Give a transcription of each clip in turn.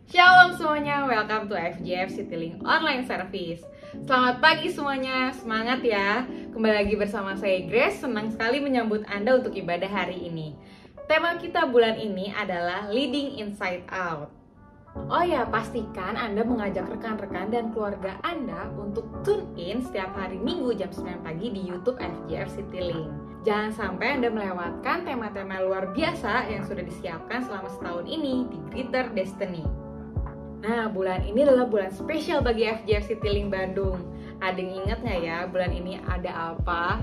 Shalom semuanya, welcome to FGF Citylink Online Service. Selamat pagi semuanya, semangat ya. Kembali lagi bersama saya Grace, senang sekali menyambut Anda untuk ibadah hari ini. Tema kita bulan ini adalah Leading Inside Out. Oh ya, pastikan Anda mengajak rekan-rekan dan keluarga Anda untuk tune in setiap hari Minggu jam 9 pagi di YouTube FGF Citylink. Jangan sampai Anda melewatkan tema-tema luar biasa yang sudah disiapkan selama setahun ini di Greater Destiny. Nah, bulan ini adalah bulan spesial bagi FGF Citylink Bandung. Ada yang ingat nggak ya, bulan ini ada apa?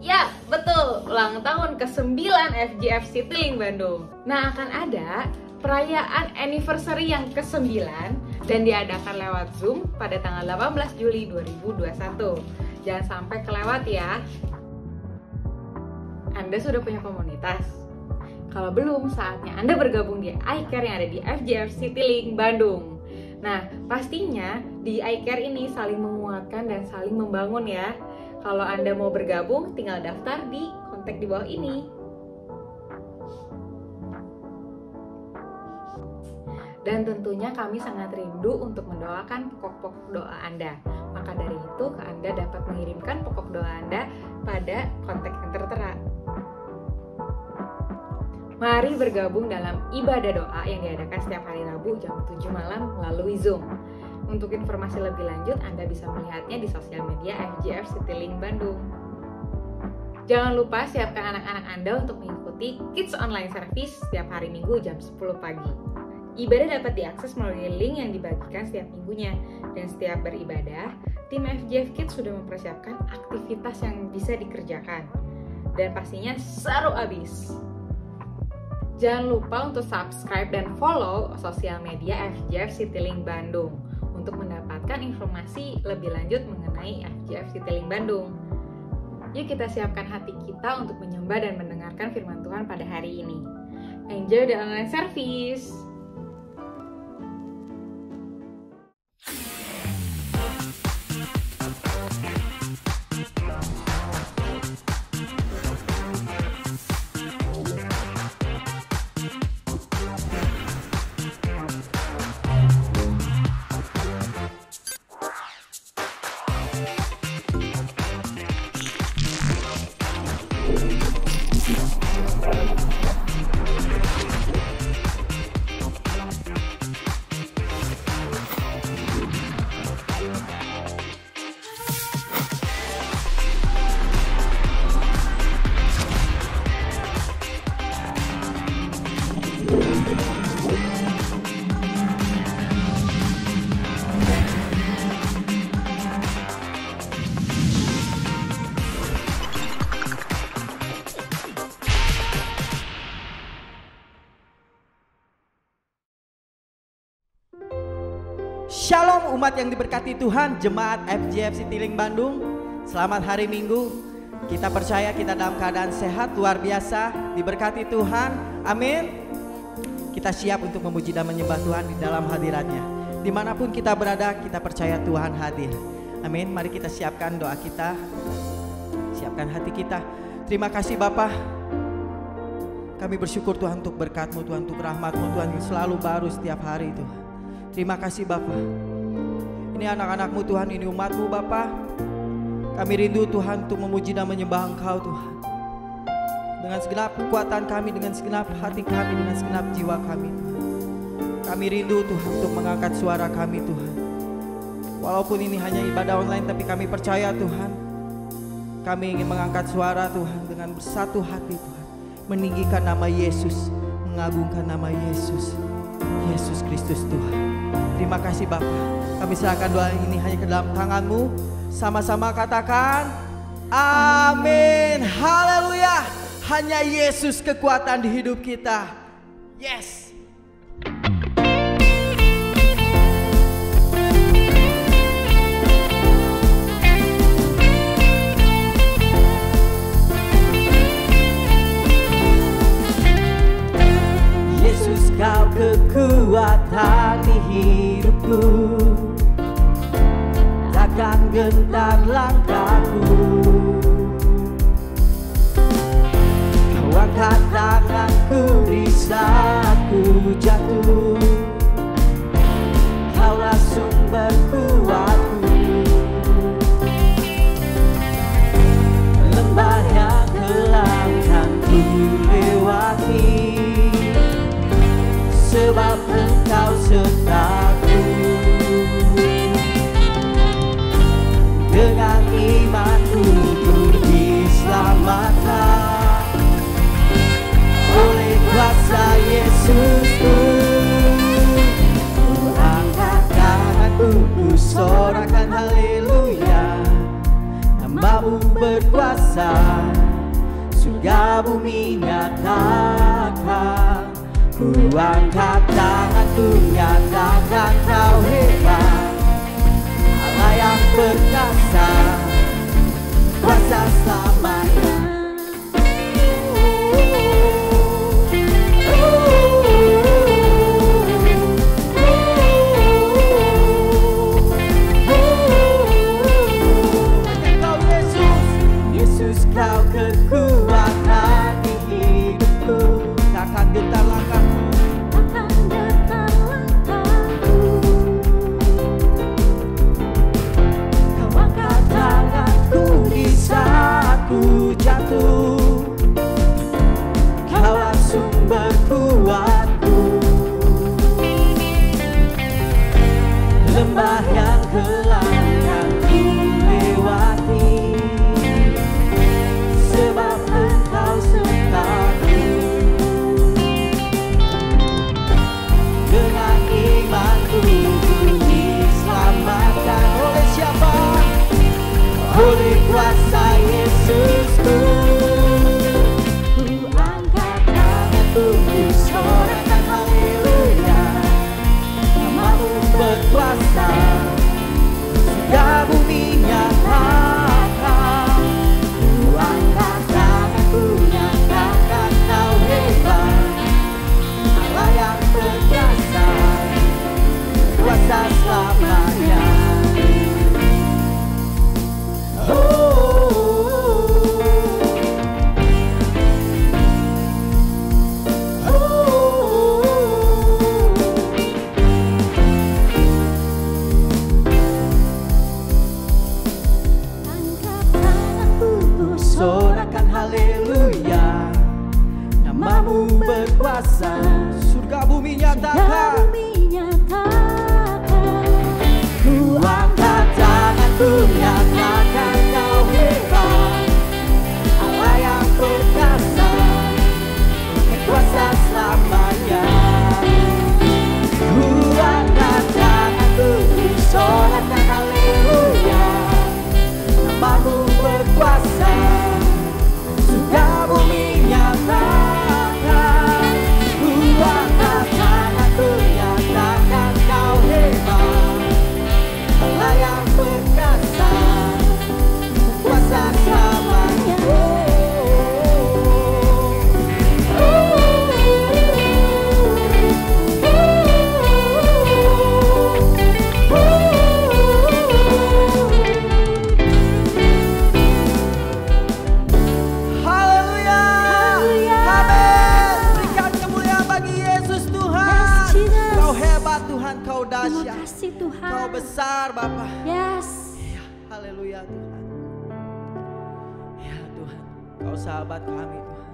Ya, betul, ulang tahun ke-9 FGF Citylink Bandung. Nah, akan ada perayaan anniversary yang ke-9 dan diadakan lewat Zoom pada tanggal 18 Juli 2021. Jangan sampai kelewat ya. Anda sudah punya komunitas? Kalau belum, saatnya Anda bergabung di iCare yang ada di FGF Citylink Bandung. Nah, pastinya di iCare ini saling menguatkan dan saling membangun ya. Kalau Anda mau bergabung, tinggal daftar di kontak di bawah ini. Dan tentunya kami sangat rindu untuk mendoakan pokok-pokok doa Anda. Maka dari itu, Anda dapat mengirimkan pokok doa Anda pada kontak yang tertera. Mari bergabung dalam ibadah doa yang diadakan setiap hari Rabu jam 7 malam melalui Zoom. Untuk informasi lebih lanjut, Anda bisa melihatnya di sosial media FGF Citylink Bandung. Jangan lupa siapkan anak-anak Anda untuk mengikuti Kids Online Service setiap hari Minggu jam 10 pagi. Ibadah dapat diakses melalui link yang dibagikan setiap minggunya. Dan setiap beribadah, tim FGF Kids sudah mempersiapkan aktivitas yang bisa dikerjakan. Dan pastinya seru abis. Jangan lupa untuk subscribe dan follow sosial media FGF Citylink Bandung untuk mendapatkan informasi lebih lanjut mengenai FGF Citylink Bandung. Yuk kita siapkan hati kita untuk menyembah dan mendengarkan firman Tuhan pada hari ini. Enjoy the online service! Shalom umat yang diberkati Tuhan, jemaat FGF Citylink Bandung. Selamat hari Minggu. Kita percaya kita dalam keadaan sehat luar biasa, diberkati Tuhan. Amin. Kita siap untuk memuji dan menyembah Tuhan di dalam hadiratnya. Dimanapun kita berada, kita percaya Tuhan hadir. Amin. Mari kita siapkan doa kita, siapkan hati kita. Terima kasih Bapa. Kami bersyukur Tuhan untuk berkat-Mu, Tuhan, untuk rahmat-Mu, Tuhan yang selalu baru setiap hari Tuhan. Terima kasih Bapa. Ini anak-anak-Mu Tuhan, ini umat-Mu Bapa. Kami rindu Tuhan untuk memuji dan menyembah Engkau Tuhan. dengan segenap kekuatan kami, dengan segenap hati kami, dengan segenap jiwa kami Tuhan. Kami rindu Tuhan untuk mengangkat suara kami Tuhan. Walaupun ini hanya ibadah online, tapi kami percaya Tuhan, kami ingin mengangkat suara Tuhan dengan bersatu hati Tuhan, meninggikan nama Yesus, mengagungkan nama Yesus, Yesus Kristus Tuhan. Terima kasih Bapa. Kami serahkan doa ini hanya ke dalam tangan-Mu. Sama-sama katakan amin. Haleluya. Hanya Yesus kekuatan di hidup kita. Yes. Kau kekuatan di hidupku, takkan gentar langkahku. Kau angkat tanganku di saat ku jatuh, Kaulah sumber kuatku. Lembah yang kelam kan ku lewati, sebab Engkau sertaku. Dengan imanku ku diselamatkan oleh kuasa Yesusku. Ku angkat tanganku, ku sorakan haleluya. Nama-Mu berkuasa, surga bumi nyatakan. Ku angkat tanganku, nyatakan Kau hebat, Allah yang perkasa, kuasa selamanya. Hanya Kau Yesus, Yesus Kau kekuatan di hidupku, takkan gentar langkahku. Kau angkat tanganku di saat ku jatuh, Kaulah sumber kuatku. Lembah yang kelam kan ku lewati, sebab Engkau sertaku. Dengan imanku ku diselamatkan oleh siapa? Oleh kuasa Yesusku. Ku angkat tanganku, ku sorakan haleluya. Nama-Mu berkuasa, surga bumi nyatakan. Ku angkat tanganku, nyatakan Kau hebat, Allah yang perkasa, kuasa selamanya. Sorakan haleluya, nama-Mu berkuasa, surga bumi nyatakan. Ku angkat tanganku, nyatakan Kau hebat, Allah yang perkasa, kuasa selamanya. Ku angkat tanganku, ku sorakan haleluya, nama-Mu berkuasa, surga bumi nyatakan. Ku angkat tanganku, nyatakan Kau hebat, Allah yang perkasa, kuasa selamanya. Haleluya. Amin. Berikan kemuliaan bagi Yesus Tuhan. Kau hebat Tuhan, Kau dahsyat. Terima kasih Tuhan. Kau besar Bapa. Yes. Ya, haleluya Tuhan. Ya Tuhan, Kau sahabat kami Tuhan.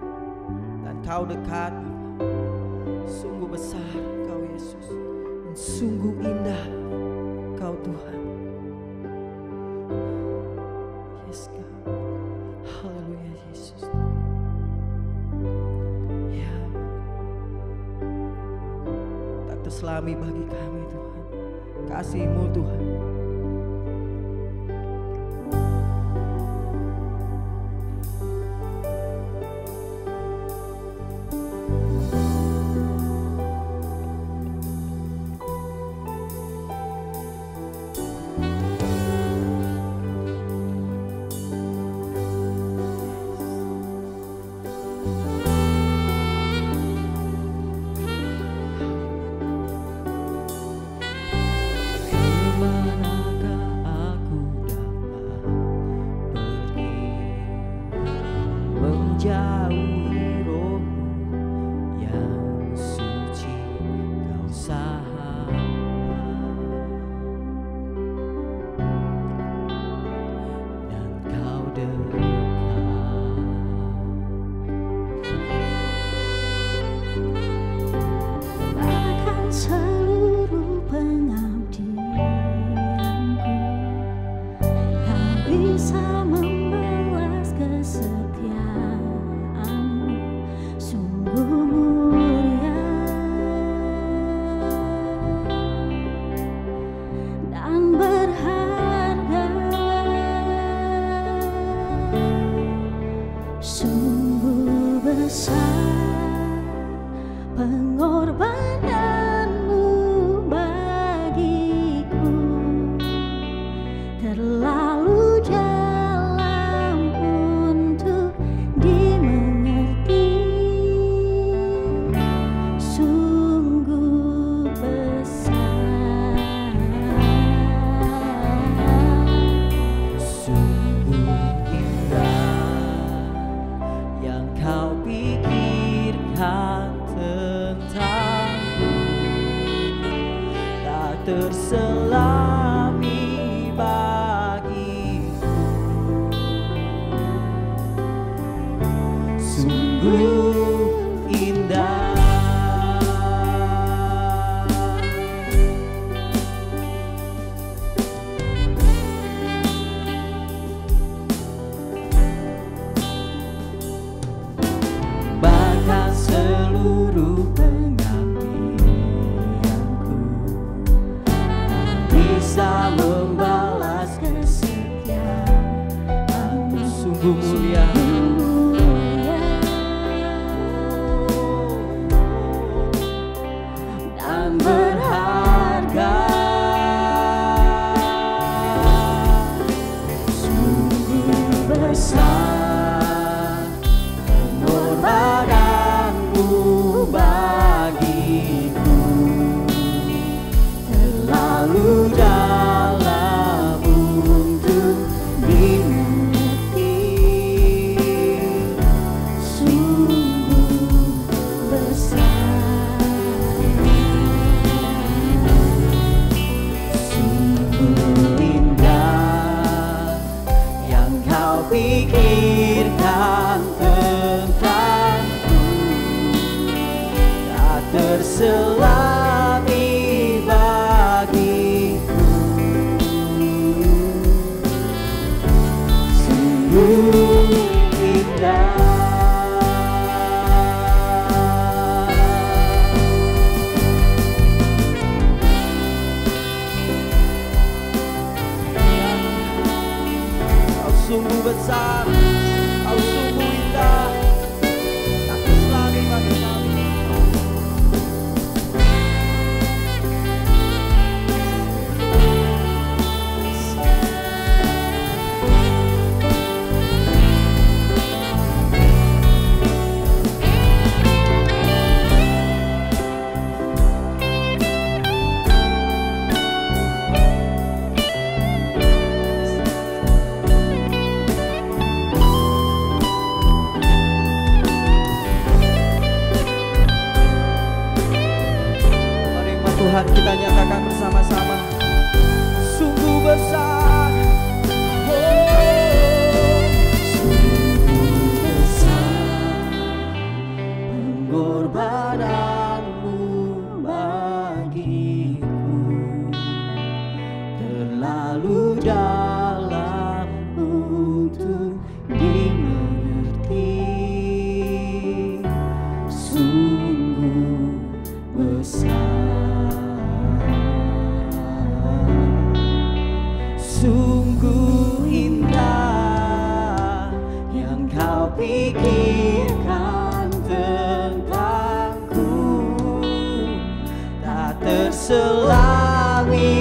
Engkau dekat. Sungguh besar Engkau Yesus, dan sungguh indah Engkau Tuhan. Yes God, haleluya Yesus. Ya, tak terselami bagi kami Tuhan kasih-Mu Tuhan. Menjauhi roh-Mu yang suci, Kau sahabat, dan Kau dekat. Bahkan seluruh pengabdianku, Kau bisa membalas kesetiaan-Mu. Sungguh mulia dan berharga. Sungguh besar pengorbanan-Mu bagiku, terlalu dalam untuk dimengerti. Sungguh besar, Sungguh indah yang Kau pikirkan tentangku, tak terselami bagiku. Sungguh indah. Bahkan seluruh pengabdianku tak bisa membalas kesetiaan-Mu. Sungguh mulia dan berharga. Sungguh besar pengorbanan-Mu bagiku, terlalu dalam untuk dimengerti. sungguh besar, Sungguh indah yang Kau pikirkan tentangku, tak terselami bagiku. Sungguh indah. Kau sungguh besar, Kau sungguh indah, tak terselami bagi kami. Tuhan, kita nyatakan bersama-sama, sungguh besar, sungguh besar selami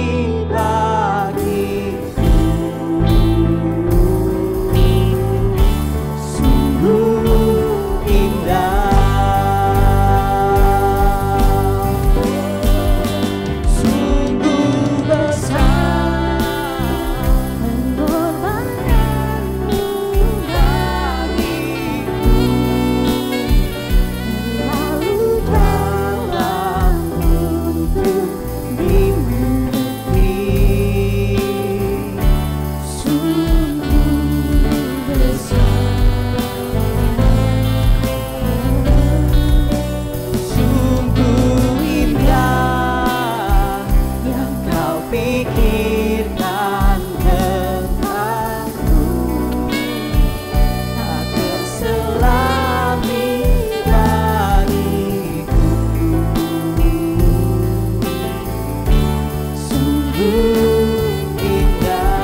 bagiku. Sungguh indah, sungguh besar pengorbananmu bagiku, lalu dalam untuk dimengerti. Sungguh besar, sungguh indah yang kau pikirkan tentangku, akan selami bagiku. Sungguh indah,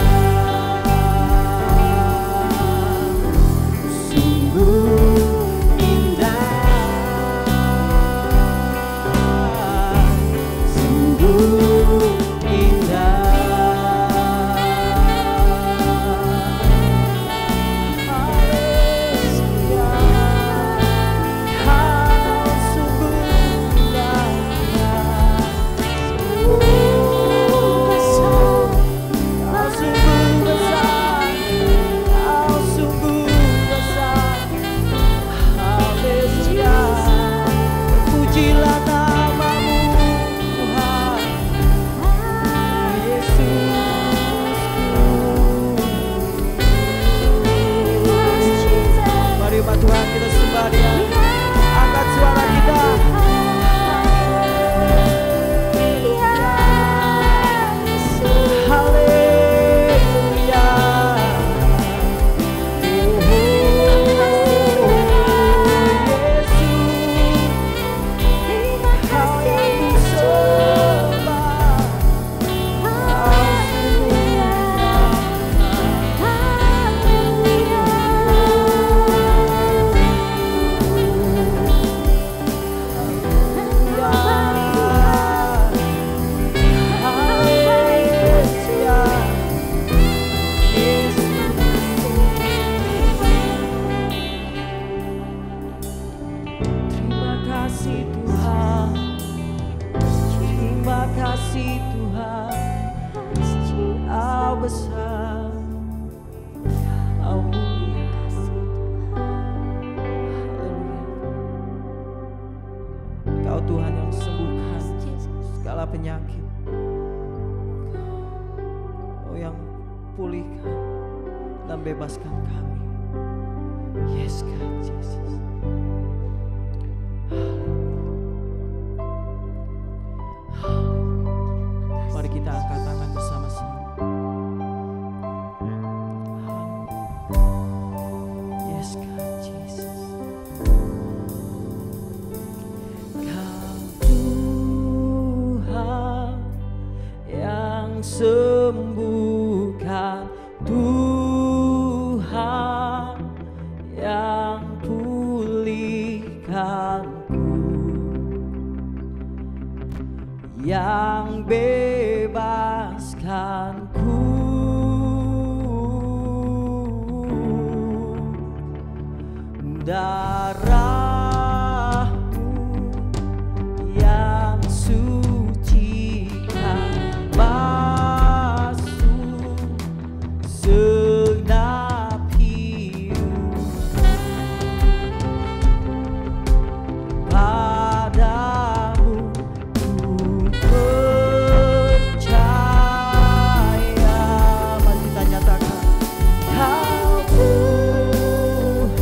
sungguh indah, sungguh indah. Haleluya, kau sungguh indah, kau sungguh besar, kau sungguh besar. Haleluya, pujilah namamu Tuhan Yesus. Mari umat Tuhan kita sembah Dia, angkat suara kita. Haleluya, Yesus, Kau yang kusembah, Kau Terima kasih Tuhan, terima kasih Tuhan, Kau besar, Kau mulia. Haleluya. Kau Tuhan yang sembuhkan segala penyakit, Kau yang pulihkan dan bebaskan kami. Yes God, Jesus. Mari kita angkat tangan bersama-sama. Yes God, Jesus. Kau Tuhan yang sembuhkan, Tuhan yang pulihkanku, yang bebaskanku. Darahmu yang suci kan basuh segenap hidup. Padamu ku percaya. Mari kita nyatakan, Kau Tuhan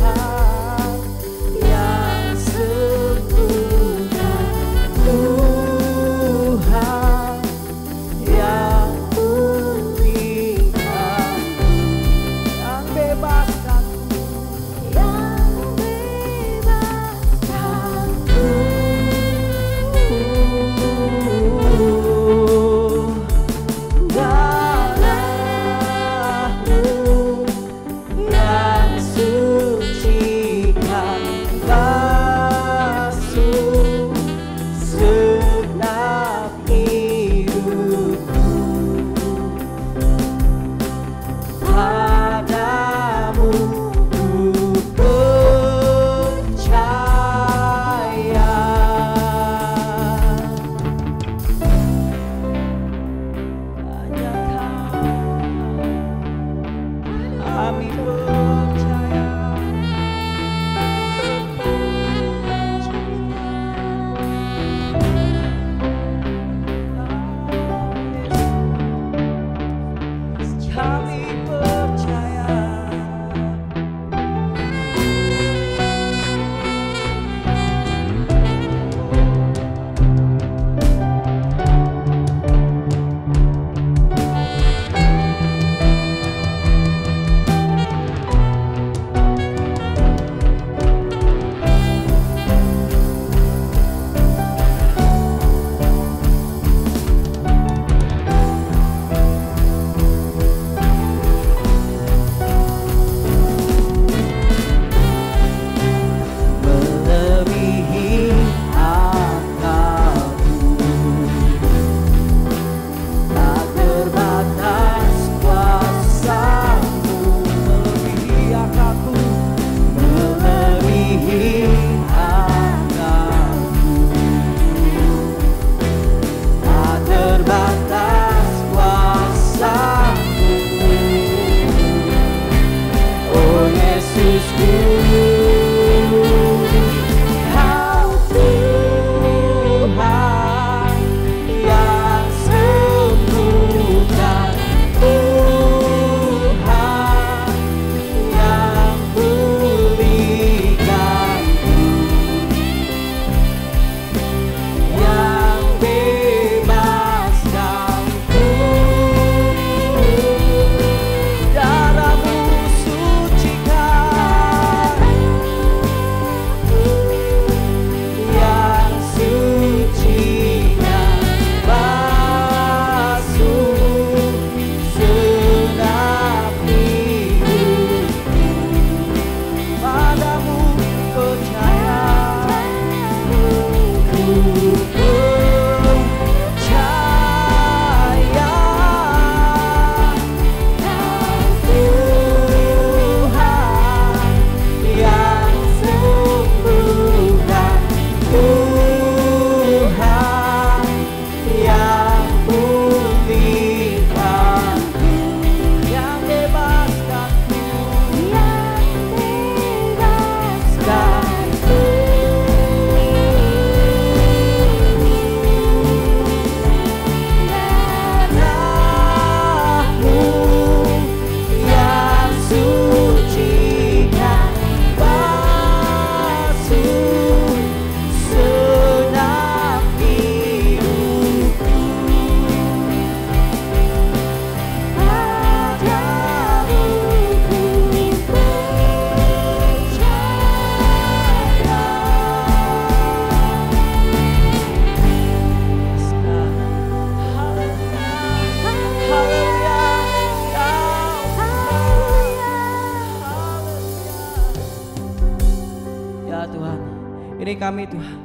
kami Tuhan.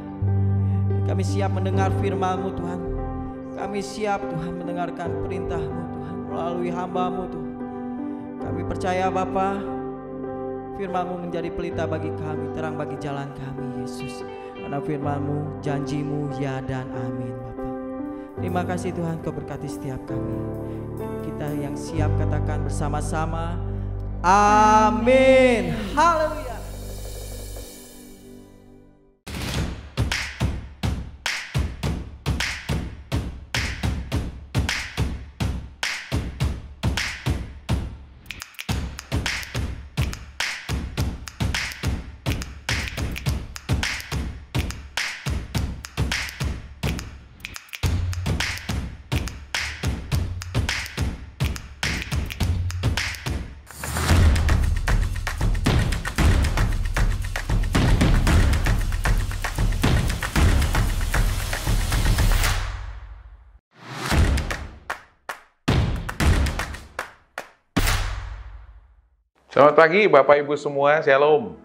Kami siap mendengar firman-Mu Tuhan. Kami siap Tuhan mendengarkan perintah-Mu Tuhan melalui hamba-Mu Tuhan. Kami percaya Bapa, firman-Mu menjadi pelita bagi kami, terang bagi jalan kami Yesus. Karena firman-Mu, janji-Mu ya dan amin Bapa. Terima kasih Tuhan, Kau berkati setiap kami. Kita yang siap katakan bersama-sama, amin. Haleluya. Selamat pagi Bapak Ibu semua, Shalom.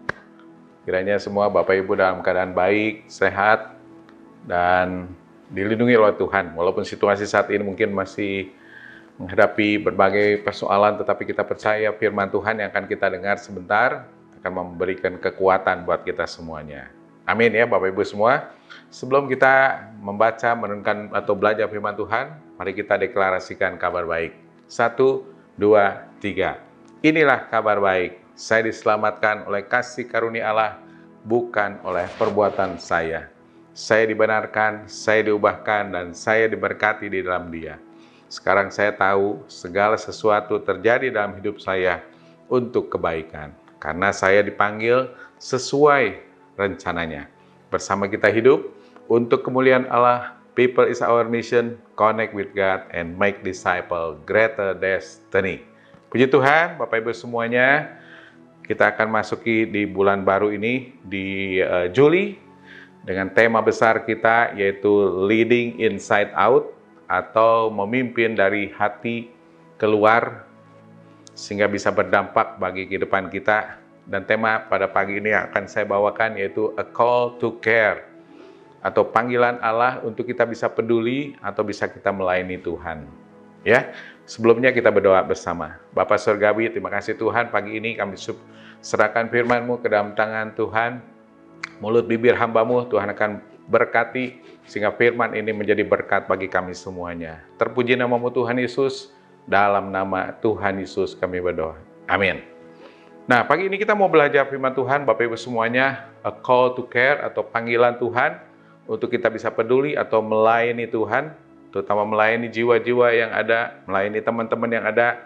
Kiranya semua Bapak Ibu dalam keadaan baik, sehat, dan dilindungi oleh Tuhan. Walaupun situasi saat ini mungkin masih menghadapi berbagai persoalan, tetapi kita percaya firman Tuhan yang akan kita dengar sebentar akan memberikan kekuatan buat kita semuanya. Amin ya Bapak Ibu semua. Sebelum kita membaca, merenungkan atau belajar firman Tuhan, mari kita deklarasikan kabar baik. 1, 2, 3. Inilah kabar baik, saya diselamatkan oleh kasih karunia Allah, bukan oleh perbuatan saya. Saya dibenarkan, saya diubahkan, dan saya diberkati di dalam Dia. Sekarang saya tahu segala sesuatu terjadi dalam hidup saya untuk kebaikan, karena saya dipanggil sesuai rencananya. Bersama kita hidup untuk kemuliaan Allah. People is our mission, connect with God, and make disciple greater destiny. Puji Tuhan, Bapak Ibu semuanya, kita akan masuki di bulan baru ini, di Juli, dengan tema besar kita yaitu Leading Inside Out, atau memimpin dari hati keluar, sehingga bisa berdampak bagi kehidupan kita. Dan tema pada pagi ini yang akan saya bawakan yaitu A Call to Care, atau panggilan Allah untuk kita bisa peduli atau bisa kita melayani Tuhan. Ya, sebelumnya kita berdoa bersama. Bapa Surgawi, terima kasih Tuhan, pagi ini kami serahkan firman-Mu ke dalam tangan Tuhan. Mulut bibir hamba-Mu, Tuhan akan berkati, sehingga firman ini menjadi berkat bagi kami semuanya. Terpuji nama-Mu Tuhan Yesus, dalam nama Tuhan Yesus kami berdoa. Amin. Nah, pagi ini kita mau belajar firman Tuhan, Bapak Ibu semuanya, A Call to Care, atau panggilan Tuhan, untuk kita bisa peduli atau melayani Tuhan, terutama melayani jiwa-jiwa yang ada, melayani teman-teman yang ada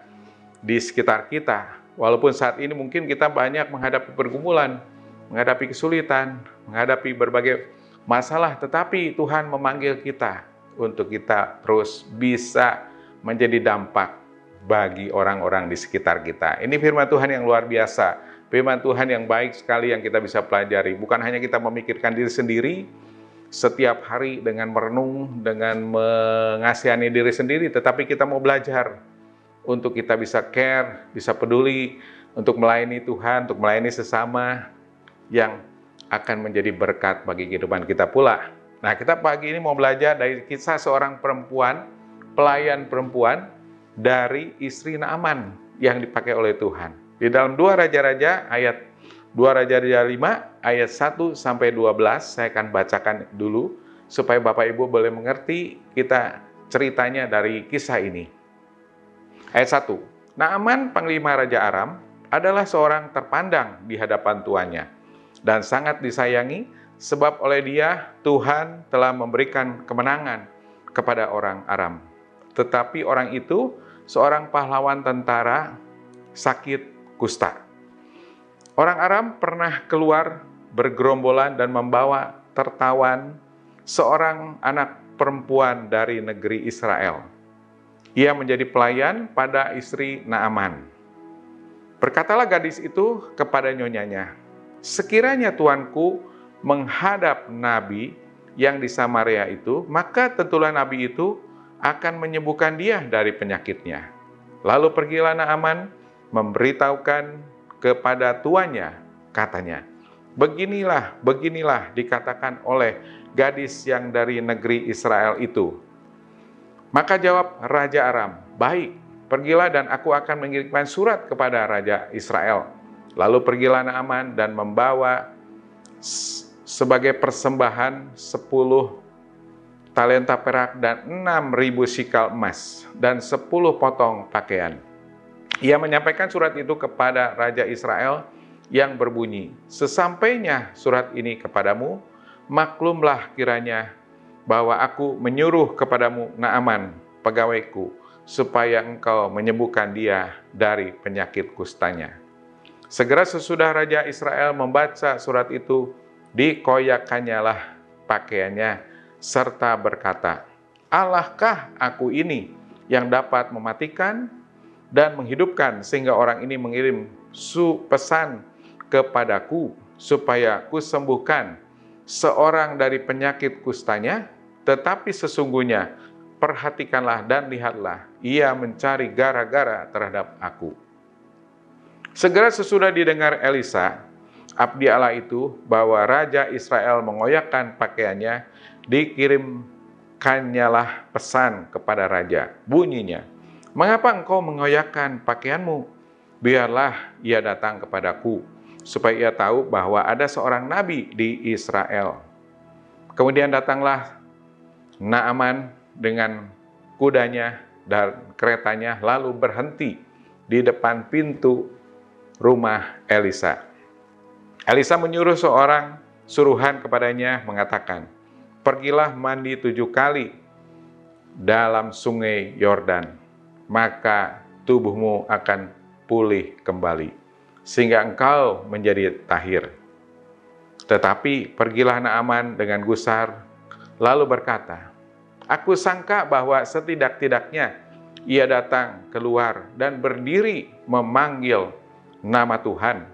di sekitar kita. Walaupun saat ini mungkin kita banyak menghadapi pergumulan, menghadapi kesulitan, menghadapi berbagai masalah, tetapi Tuhan memanggil kita untuk kita terus bisa menjadi dampak bagi orang-orang di sekitar kita. Ini firman Tuhan yang luar biasa, firman Tuhan yang baik sekali yang kita bisa pelajari. Bukan hanya kita memikirkan diri sendiri, setiap hari dengan merenung, dengan mengasihani diri sendiri, tetapi kita mau belajar untuk kita bisa care, bisa peduli, untuk melayani Tuhan, untuk melayani sesama yang akan menjadi berkat bagi kehidupan kita pula. Nah, kita pagi ini mau belajar dari kisah seorang perempuan, pelayan perempuan dari istri Naaman yang dipakai oleh Tuhan. Di dalam 2 Raja-Raja ayat 2 Raja-Raja 5 ayat 1 sampai 12 saya akan bacakan dulu supaya Bapak Ibu boleh mengerti kita ceritanya dari kisah ini. Ayat 1. Naaman panglima Raja Aram adalah seorang terpandang di hadapan tuannya dan sangat disayangi sebab oleh dia Tuhan telah memberikan kemenangan kepada orang Aram. Tetapi orang itu seorang pahlawan tentara sakit kusta. Orang Aram pernah keluar bergerombolan dan membawa tertawan seorang anak perempuan dari negeri Israel. Ia menjadi pelayan pada istri Naaman. Berkatalah gadis itu kepada nyonyanya, sekiranya tuanku menghadap nabi yang di Samaria itu, maka tentulah nabi itu akan menyembuhkan dia dari penyakitnya. Lalu pergilah Naaman memberitahukan kepada tuannya, katanya, beginilah dikatakan oleh gadis yang dari negeri Israel itu. Maka jawab Raja Aram, baik, pergilah dan aku akan mengirimkan surat kepada Raja Israel. Lalu pergilah Naaman dan membawa sebagai persembahan 10 talenta perak dan 6.000 sikal emas dan 10 potong pakaian. Ia menyampaikan surat itu kepada Raja Israel yang berbunyi, sesampainya surat ini kepadamu, maklumlah kiranya bahwa aku menyuruh kepadamu Naaman, pegawaiku, supaya engkau menyembuhkan dia dari penyakit kustanya. Segera sesudah Raja Israel membaca surat itu, dikoyakkannyalah pakaiannya, serta berkata, Allahkah aku ini yang dapat mematikan dan menghidupkan, sehingga orang ini mengirim pesan kepadaku, supaya kusembuhkan seorang dari penyakit kustanya? Tetapi sesungguhnya, perhatikanlah dan lihatlah, ia mencari gara-gara terhadap aku. Segera sesudah didengar Elisa, abdi Allah itu, bahwa Raja Israel mengoyakkan pakaiannya, dikirimkannyalah pesan kepada Raja. Bunyinya, mengapa engkau mengoyakkan pakaianmu? Biarlah ia datang kepadaku, supaya ia tahu bahwa ada seorang nabi di Israel. Kemudian datanglah Naaman dengan kudanya dan keretanya, lalu berhenti di depan pintu rumah Elisa. Elisa menyuruh seorang suruhan kepadanya, mengatakan, pergilah mandi 7 kali dalam sungai Yordan, maka tubuhmu akan pulih kembali, sehingga engkau menjadi tahir. Tetapi pergilah Naaman dengan gusar, lalu berkata, aku sangka bahwa setidak-tidaknya ia datang keluar dan berdiri memanggil nama Tuhan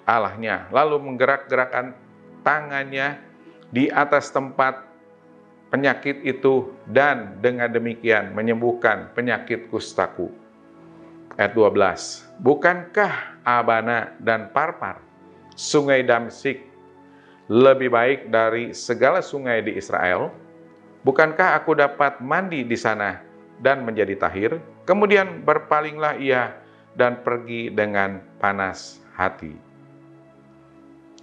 Allahnya, lalu menggerak-gerakkan tangannya di atas tempat penyakit itu, dan dengan demikian menyembuhkan penyakit kustaku. Ayat 12, bukankah Abana dan Parpar, sungai Damsyik, lebih baik dari segala sungai di Israel? Bukankah aku dapat mandi di sana dan menjadi tahir? Kemudian berpalinglah ia dan pergi dengan panas hati.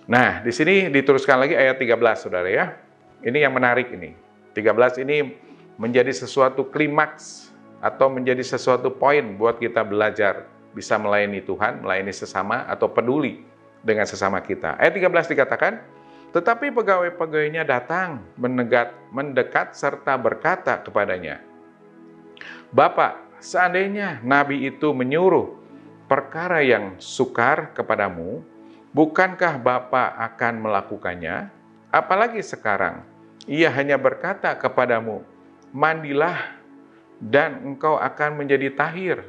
Nah, di sini diteruskan lagi ayat 13, saudara ya. Ini yang menarik ini. 13 ini menjadi sesuatu klimaks atau menjadi sesuatu poin buat kita belajar bisa melayani Tuhan, melayani sesama, atau peduli dengan sesama kita. Ayat 13 dikatakan, tetapi pegawai-pegawainya datang mendekat serta berkata kepadanya, Bapak, seandainya nabi itu menyuruh perkara yang sukar kepadamu, bukankah Bapak akan melakukannya? Apalagi sekarang, ia hanya berkata kepadamu, mandilah dan engkau akan menjadi tahir.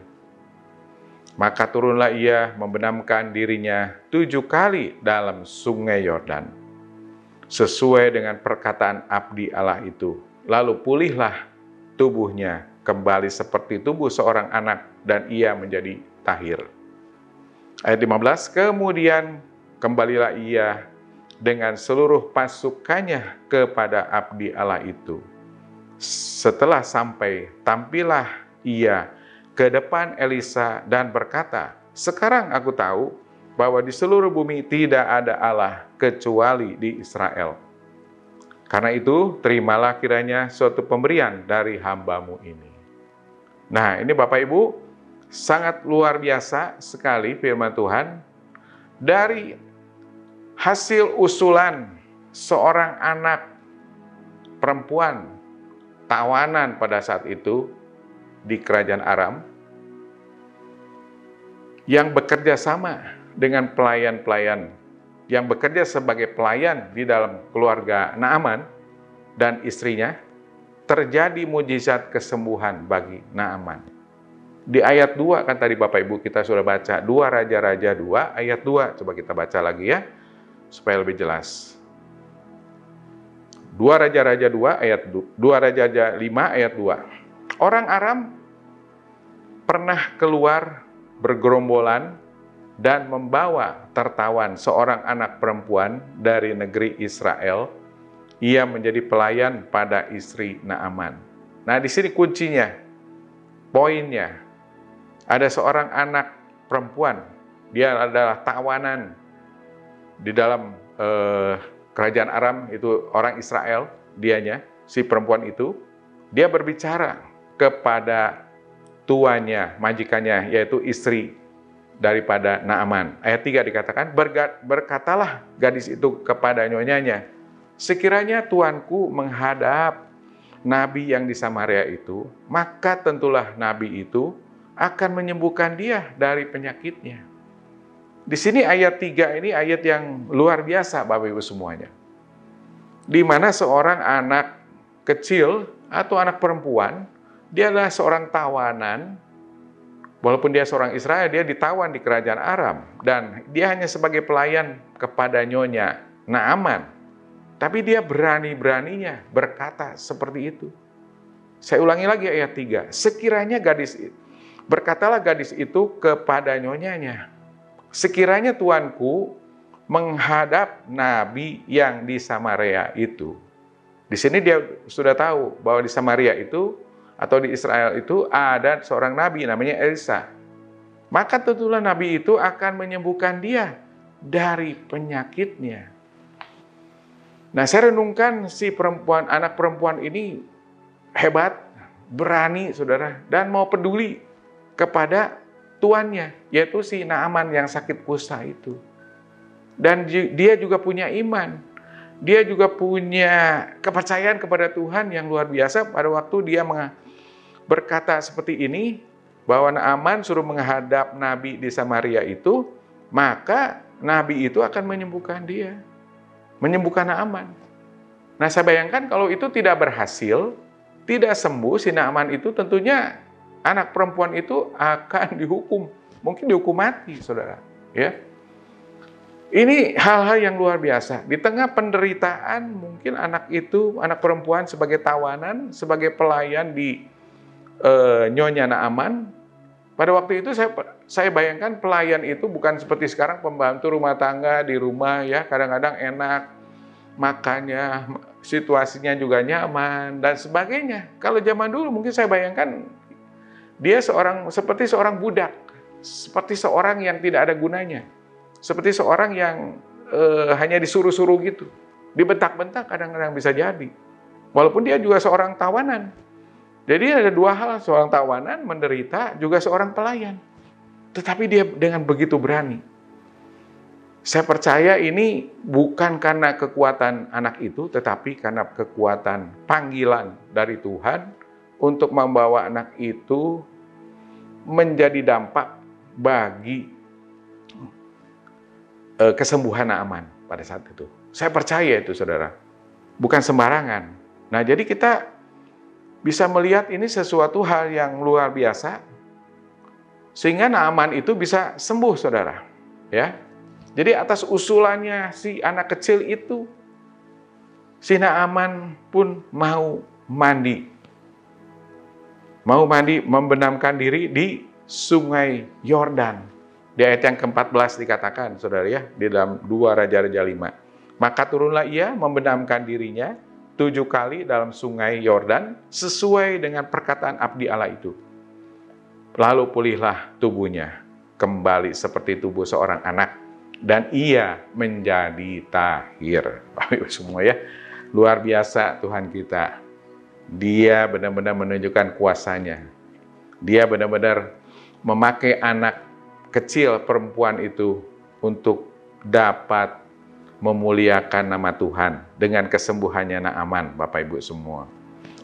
Maka turunlah ia membenamkan dirinya 7 kali dalam sungai Yordan, sesuai dengan perkataan abdi Allah itu. Lalu pulihlah tubuhnya kembali seperti tubuh seorang anak, dan ia menjadi tahir. Ayat 15, kemudian kembalilah ia dengan seluruh pasukannya kepada abdi Allah itu. Setelah sampai, tampillah ia ke depan Elisa dan berkata, sekarang aku tahu bahwa di seluruh bumi tidak ada Allah kecuali di Israel. Karena itu, terimalah kiranya suatu pemberian dari hamba-Mu ini. Nah, ini Bapak Ibu, sangat luar biasa sekali firman Tuhan. Dari hasil usulan seorang anak perempuan tawanan pada saat itu di kerajaan Aram, yang bekerja sama dengan pelayan-pelayan yang bekerja sebagai pelayan di dalam keluarga Naaman dan istrinya, terjadi mujizat kesembuhan bagi Naaman. Di ayat 2 kan tadi Bapak Ibu kita sudah baca, 2 Raja-Raja 2 ayat 2, coba kita baca lagi ya, supaya lebih jelas. 2 Raja-Raja 2 ayat 2 Raja-Raja 5 ayat 2. Orang Aram pernah keluar bergerombolan dan membawa tertawan seorang anak perempuan dari negeri Israel. Ia menjadi pelayan pada istri Naaman. Nah, di sini kuncinya, poinnya, ada seorang anak perempuan. Dia adalah tawanan di dalam kerajaan Aram, itu orang Israel, dianya, si perempuan itu. Dia berbicara kepada tuannya, majikannya, yaitu istri daripada Naaman. Ayat 3 dikatakan, berkatalah gadis itu kepada nyonyanya, sekiranya tuanku menghadap nabi yang di Samaria itu, maka tentulah nabi itu akan menyembuhkan dia dari penyakitnya. Di sini ayat 3 ini ayat yang luar biasa Bapak Ibu semuanya. Di mana seorang anak kecil atau anak perempuan, dia adalah seorang tawanan. Walaupun dia seorang Israel, dia ditawan di kerajaan Aram. Dan dia hanya sebagai pelayan kepada nyonya Naaman. Tapi dia berani-beraninya berkata seperti itu. Saya ulangi lagi ayat 3. Sekiranya berkatalah gadis itu kepada nyonyanya, sekiranya tuanku menghadap nabi yang di Samaria itu. Di sini dia sudah tahu bahwa di Samaria itu atau di Israel itu ada seorang nabi namanya Elisa. Maka tentulah nabi itu akan menyembuhkan dia dari penyakitnya. Nah, saya renungkan si anak perempuan ini hebat, berani saudara, dan mau peduli kepada tuannya, yaitu si Naaman yang sakit kusta itu. Dan dia juga punya iman. Dia juga punya kepercayaan kepada Tuhan yang luar biasa pada waktu dia berkata seperti ini, bahwa Naaman suruh menghadap nabi di Samaria itu, maka nabi itu akan menyembuhkan dia, menyembuhkan Naaman. Nah, saya bayangkan kalau itu tidak berhasil, tidak sembuh si Naaman itu, tentunya anak perempuan itu akan dihukum, mungkin dihukum mati, saudara. Ya, ini hal-hal yang luar biasa. Di tengah penderitaan, mungkin anak perempuan sebagai tawanan, sebagai pelayan di nyonya Naaman. Pada waktu itu saya bayangkan pelayan itu bukan seperti sekarang pembantu rumah tangga di rumah ya, kadang-kadang enak makannya, situasinya juga nyaman dan sebagainya. Kalau zaman dulu mungkin saya bayangkan dia seperti seorang budak, seperti seorang yang tidak ada gunanya, seperti seorang yang hanya disuruh-suruh gitu, dibentak-bentak kadang-kadang bisa jadi. Walaupun dia juga seorang tawanan. Jadi ada dua hal, seorang tawanan, menderita, juga seorang pelayan. Tetapi dia dengan begitu berani. Saya percaya ini bukan karena kekuatan anak itu, tetapi karena kekuatan panggilan dari Tuhan untuk membawa anak itu menjadi dampak bagi kesembuhan Naaman pada saat itu. Saya percaya itu, saudara. Bukan sembarangan. Nah, jadi kita bisa melihat ini sesuatu hal yang luar biasa, sehingga Naaman itu bisa sembuh, saudara. Ya, jadi atas usulannya si anak kecil itu, si Naaman pun mau mandi, membenamkan diri di sungai Yordan. Di ayat yang ke-14 dikatakan, saudara ya, di dalam 2 Raja-Raja 5. Maka turunlah ia membenamkan dirinya 7 kali dalam sungai Yordan, sesuai dengan perkataan abdi Allah itu. Lalu pulihlah tubuhnya, kembali seperti tubuh seorang anak, dan ia menjadi tahir. Bapak Ibu semua ya, luar biasa Tuhan kita. Dia benar-benar menunjukkan kuasanya. Dia benar-benar memakai anak kecil perempuan itu untuk dapat memuliakan nama Tuhan dengan kesembuhannya Naaman, Bapak Ibu semua.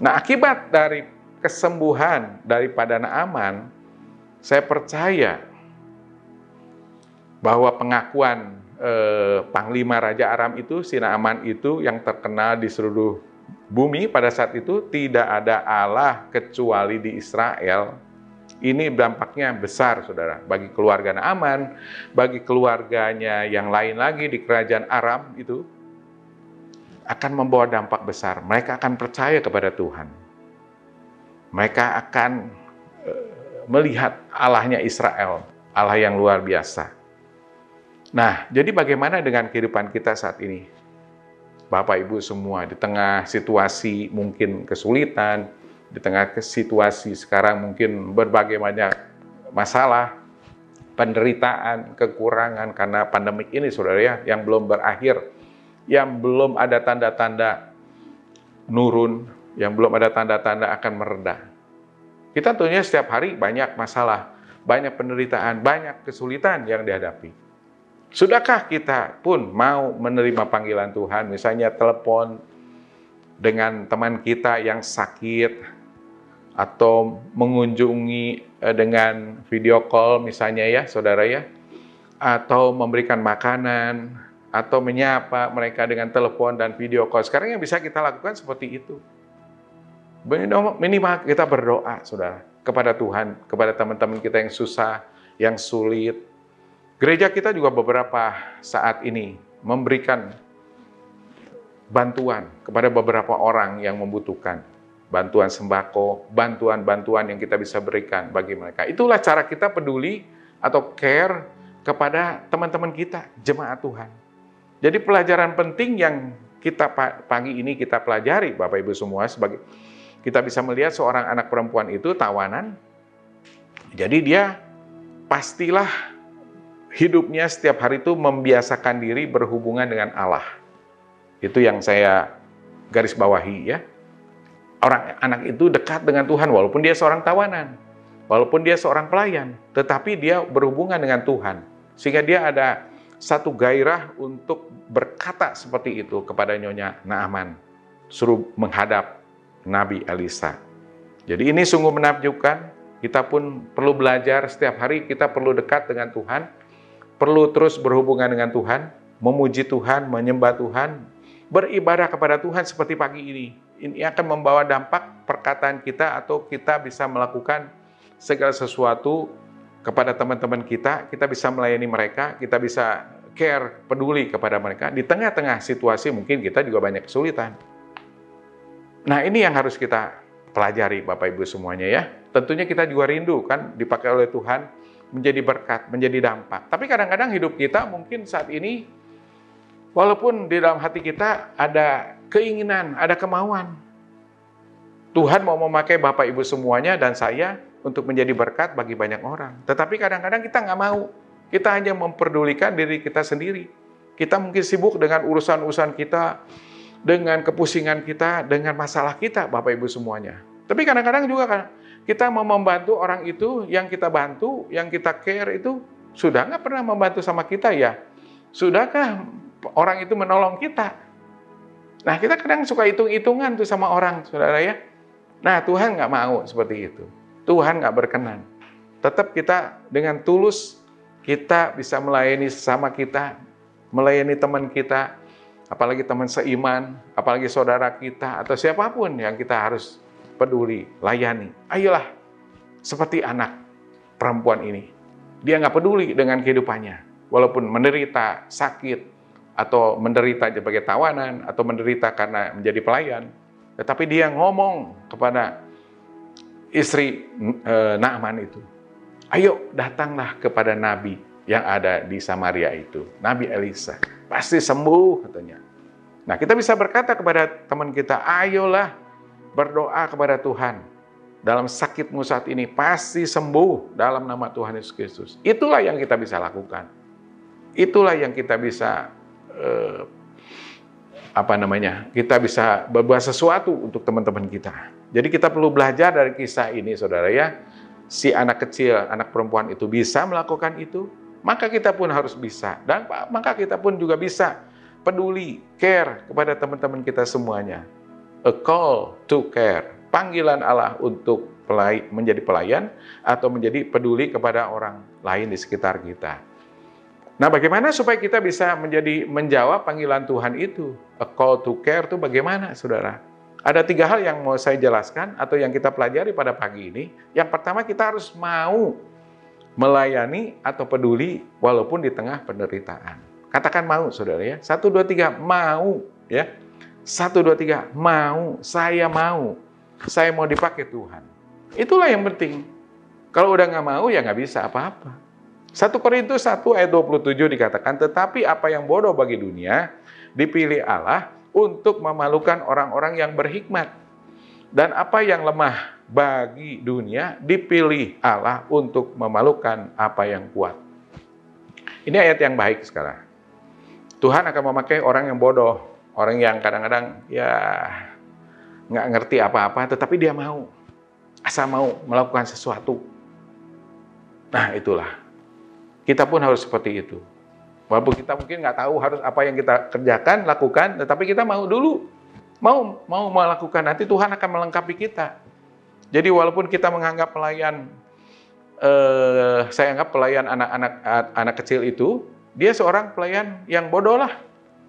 Nah, akibat dari kesembuhan daripada Naaman, saya percaya bahwa pengakuan Panglima Raja Aram itu, si Naaman itu yang terkenal di seluruh bumi pada saat itu, tidak ada Allah kecuali di Israel. Ini dampaknya besar, saudara, bagi keluarga Naaman, bagi keluarganya yang lain lagi di kerajaan Aram itu, akan membawa dampak besar. Mereka akan percaya kepada Tuhan. Mereka akan melihat Allahnya Israel, Allah yang luar biasa. Nah, jadi bagaimana dengan kehidupan kita saat ini? Bapak Ibu semua, di tengah situasi mungkin kesulitan, di tengah situasi sekarang mungkin berbagai banyak masalah, penderitaan, kekurangan karena pandemik ini, saudara ya, yang belum berakhir, yang belum ada tanda-tanda nurun, yang belum ada tanda-tanda akan mereda. Kita tentunya setiap hari banyak masalah, banyak penderitaan, banyak kesulitan yang dihadapi. Sudahkah kita pun mau menerima panggilan Tuhan, misalnya telepon dengan teman kita yang sakit, atau mengunjungi dengan video call misalnya ya, saudara ya, atau memberikan makanan, atau menyapa mereka dengan telepon dan video call. Sekarang yang bisa kita lakukan seperti itu. Minimal kita berdoa, saudara, kepada Tuhan, kepada teman-teman kita yang susah, yang sulit. Gereja kita juga beberapa saat ini memberikan bantuan kepada beberapa orang yang membutuhkan. Bantuan sembako, bantuan-bantuan yang kita bisa berikan bagi mereka. Itulah cara kita peduli atau care kepada teman-teman kita, jemaat Tuhan. Jadi pelajaran penting yang kita pagi ini kita pelajari, Bapak Ibu semua, sebagai kita bisa melihat seorang anak perempuan itu tawanan. Jadi dia pastilah hidupnya setiap hari itu membiasakan diri berhubungan dengan Allah. Itu yang saya garis bawahi ya. Anak itu dekat dengan Tuhan walaupun dia seorang tawanan, walaupun dia seorang pelayan, tetapi dia berhubungan dengan Tuhan. Sehingga dia ada satu gairah untuk berkata seperti itu kepada Nyonya Naaman, suruh menghadap Nabi Elisa. Jadi ini sungguh menakjubkan. Kita pun perlu belajar setiap hari, kita perlu dekat dengan Tuhan, perlu terus berhubungan dengan Tuhan, memuji Tuhan, menyembah Tuhan, beribadah kepada Tuhan seperti pagi ini. Ini akan membawa dampak perkataan kita atau kita bisa melakukan segala sesuatu kepada teman-teman kita bisa melayani mereka, kita bisa care, peduli kepada mereka. Di tengah-tengah situasi mungkin kita juga banyak kesulitan. Nah ini yang harus kita pelajari Bapak Ibu semuanya ya. Tentunya kita juga rindu kan dipakai oleh Tuhan, menjadi berkat, menjadi dampak. Tapi kadang-kadang hidup kita mungkin saat ini, walaupun di dalam hati kita ada keinginan, ada kemauan. Tuhan mau memakai Bapak Ibu semuanya dan saya untuk menjadi berkat bagi banyak orang. Tetapi kadang-kadang kita nggak mau. Kita hanya memperdulikan diri kita sendiri. Kita mungkin sibuk dengan urusan-urusan kita, dengan kepusingan kita, dengan masalah kita, Bapak Ibu semuanya. Tapi kadang-kadang juga kan kita mau membantu orang itu, yang kita bantu, yang kita care itu, sudah nggak pernah membantu sama kita ya? Sudahkah orang itu menolong kita? Nah, kita kadang suka hitung-hitungan tuh sama orang, saudara ya. Nah, Tuhan nggak mau seperti itu. Tuhan nggak berkenan. Tetap kita dengan tulus, kita bisa melayani sesama kita, melayani teman kita, apalagi teman seiman, apalagi saudara kita, atau siapapun yang kita harus peduli, layani. Ayolah, seperti anak perempuan ini. Dia nggak peduli dengan kehidupannya. Walaupun menderita, sakit, atau menderita sebagai tawanan, atau menderita karena menjadi pelayan. Tetapi dia ngomong kepada istri Naaman itu. Ayo datanglah kepada Nabi yang ada di Samaria itu. Nabi Elisa. Pasti sembuh katanya. Nah kita bisa berkata kepada teman kita, ayolah berdoa kepada Tuhan. Dalam sakitmu saat ini pasti sembuh dalam nama Tuhan Yesus Kristus. Itulah yang kita bisa lakukan. Itulah yang kita bisa kita bisa berbuat sesuatu untuk teman-teman kita. Jadi kita perlu belajar dari kisah ini, saudara ya. Si anak kecil, anak perempuan itu bisa melakukan itu, maka kita pun harus bisa. Dan maka kita pun juga bisa peduli, care kepada teman-teman kita semuanya. A call to care. Panggilan Allah untuk menjadi pelayan atau menjadi peduli kepada orang lain di sekitar kita. Nah, bagaimana supaya kita bisa menjawab panggilan Tuhan itu? A call to care itu bagaimana, saudara? Ada 3 hal yang mau saya jelaskan atau yang kita pelajari pada pagi ini. Yang pertama, kita harus mau melayani atau peduli walaupun di tengah penderitaan. Katakan mau, saudara ya. 1, 2, 3, mau. Ya. 1, 2, 3, mau. Saya mau. Saya mau dipakai Tuhan. Itulah yang penting. Kalau udah nggak mau, ya nggak bisa apa-apa. 1 Korintus 1 ayat 27 dikatakan, tetapi apa yang bodoh bagi dunia, dipilih Allah untuk memalukan orang-orang yang berhikmat. Dan apa yang lemah bagi dunia, dipilih Allah untuk memalukan apa yang kuat. Ini ayat yang baik sekarang. Tuhan akan memakai orang yang bodoh, orang yang kadang-kadang ya nggak ngerti apa-apa, tetapi dia mau, asal mau melakukan sesuatu. Nah itulah, kita pun harus seperti itu. Walaupun kita mungkin nggak tahu harus apa yang kita kerjakan, lakukan, tetapi kita mau dulu, mau melakukan, nanti Tuhan akan melengkapi kita. Jadi walaupun kita menganggap pelayan, saya anggap pelayan anak kecil itu, dia seorang pelayan yang bodoh lah,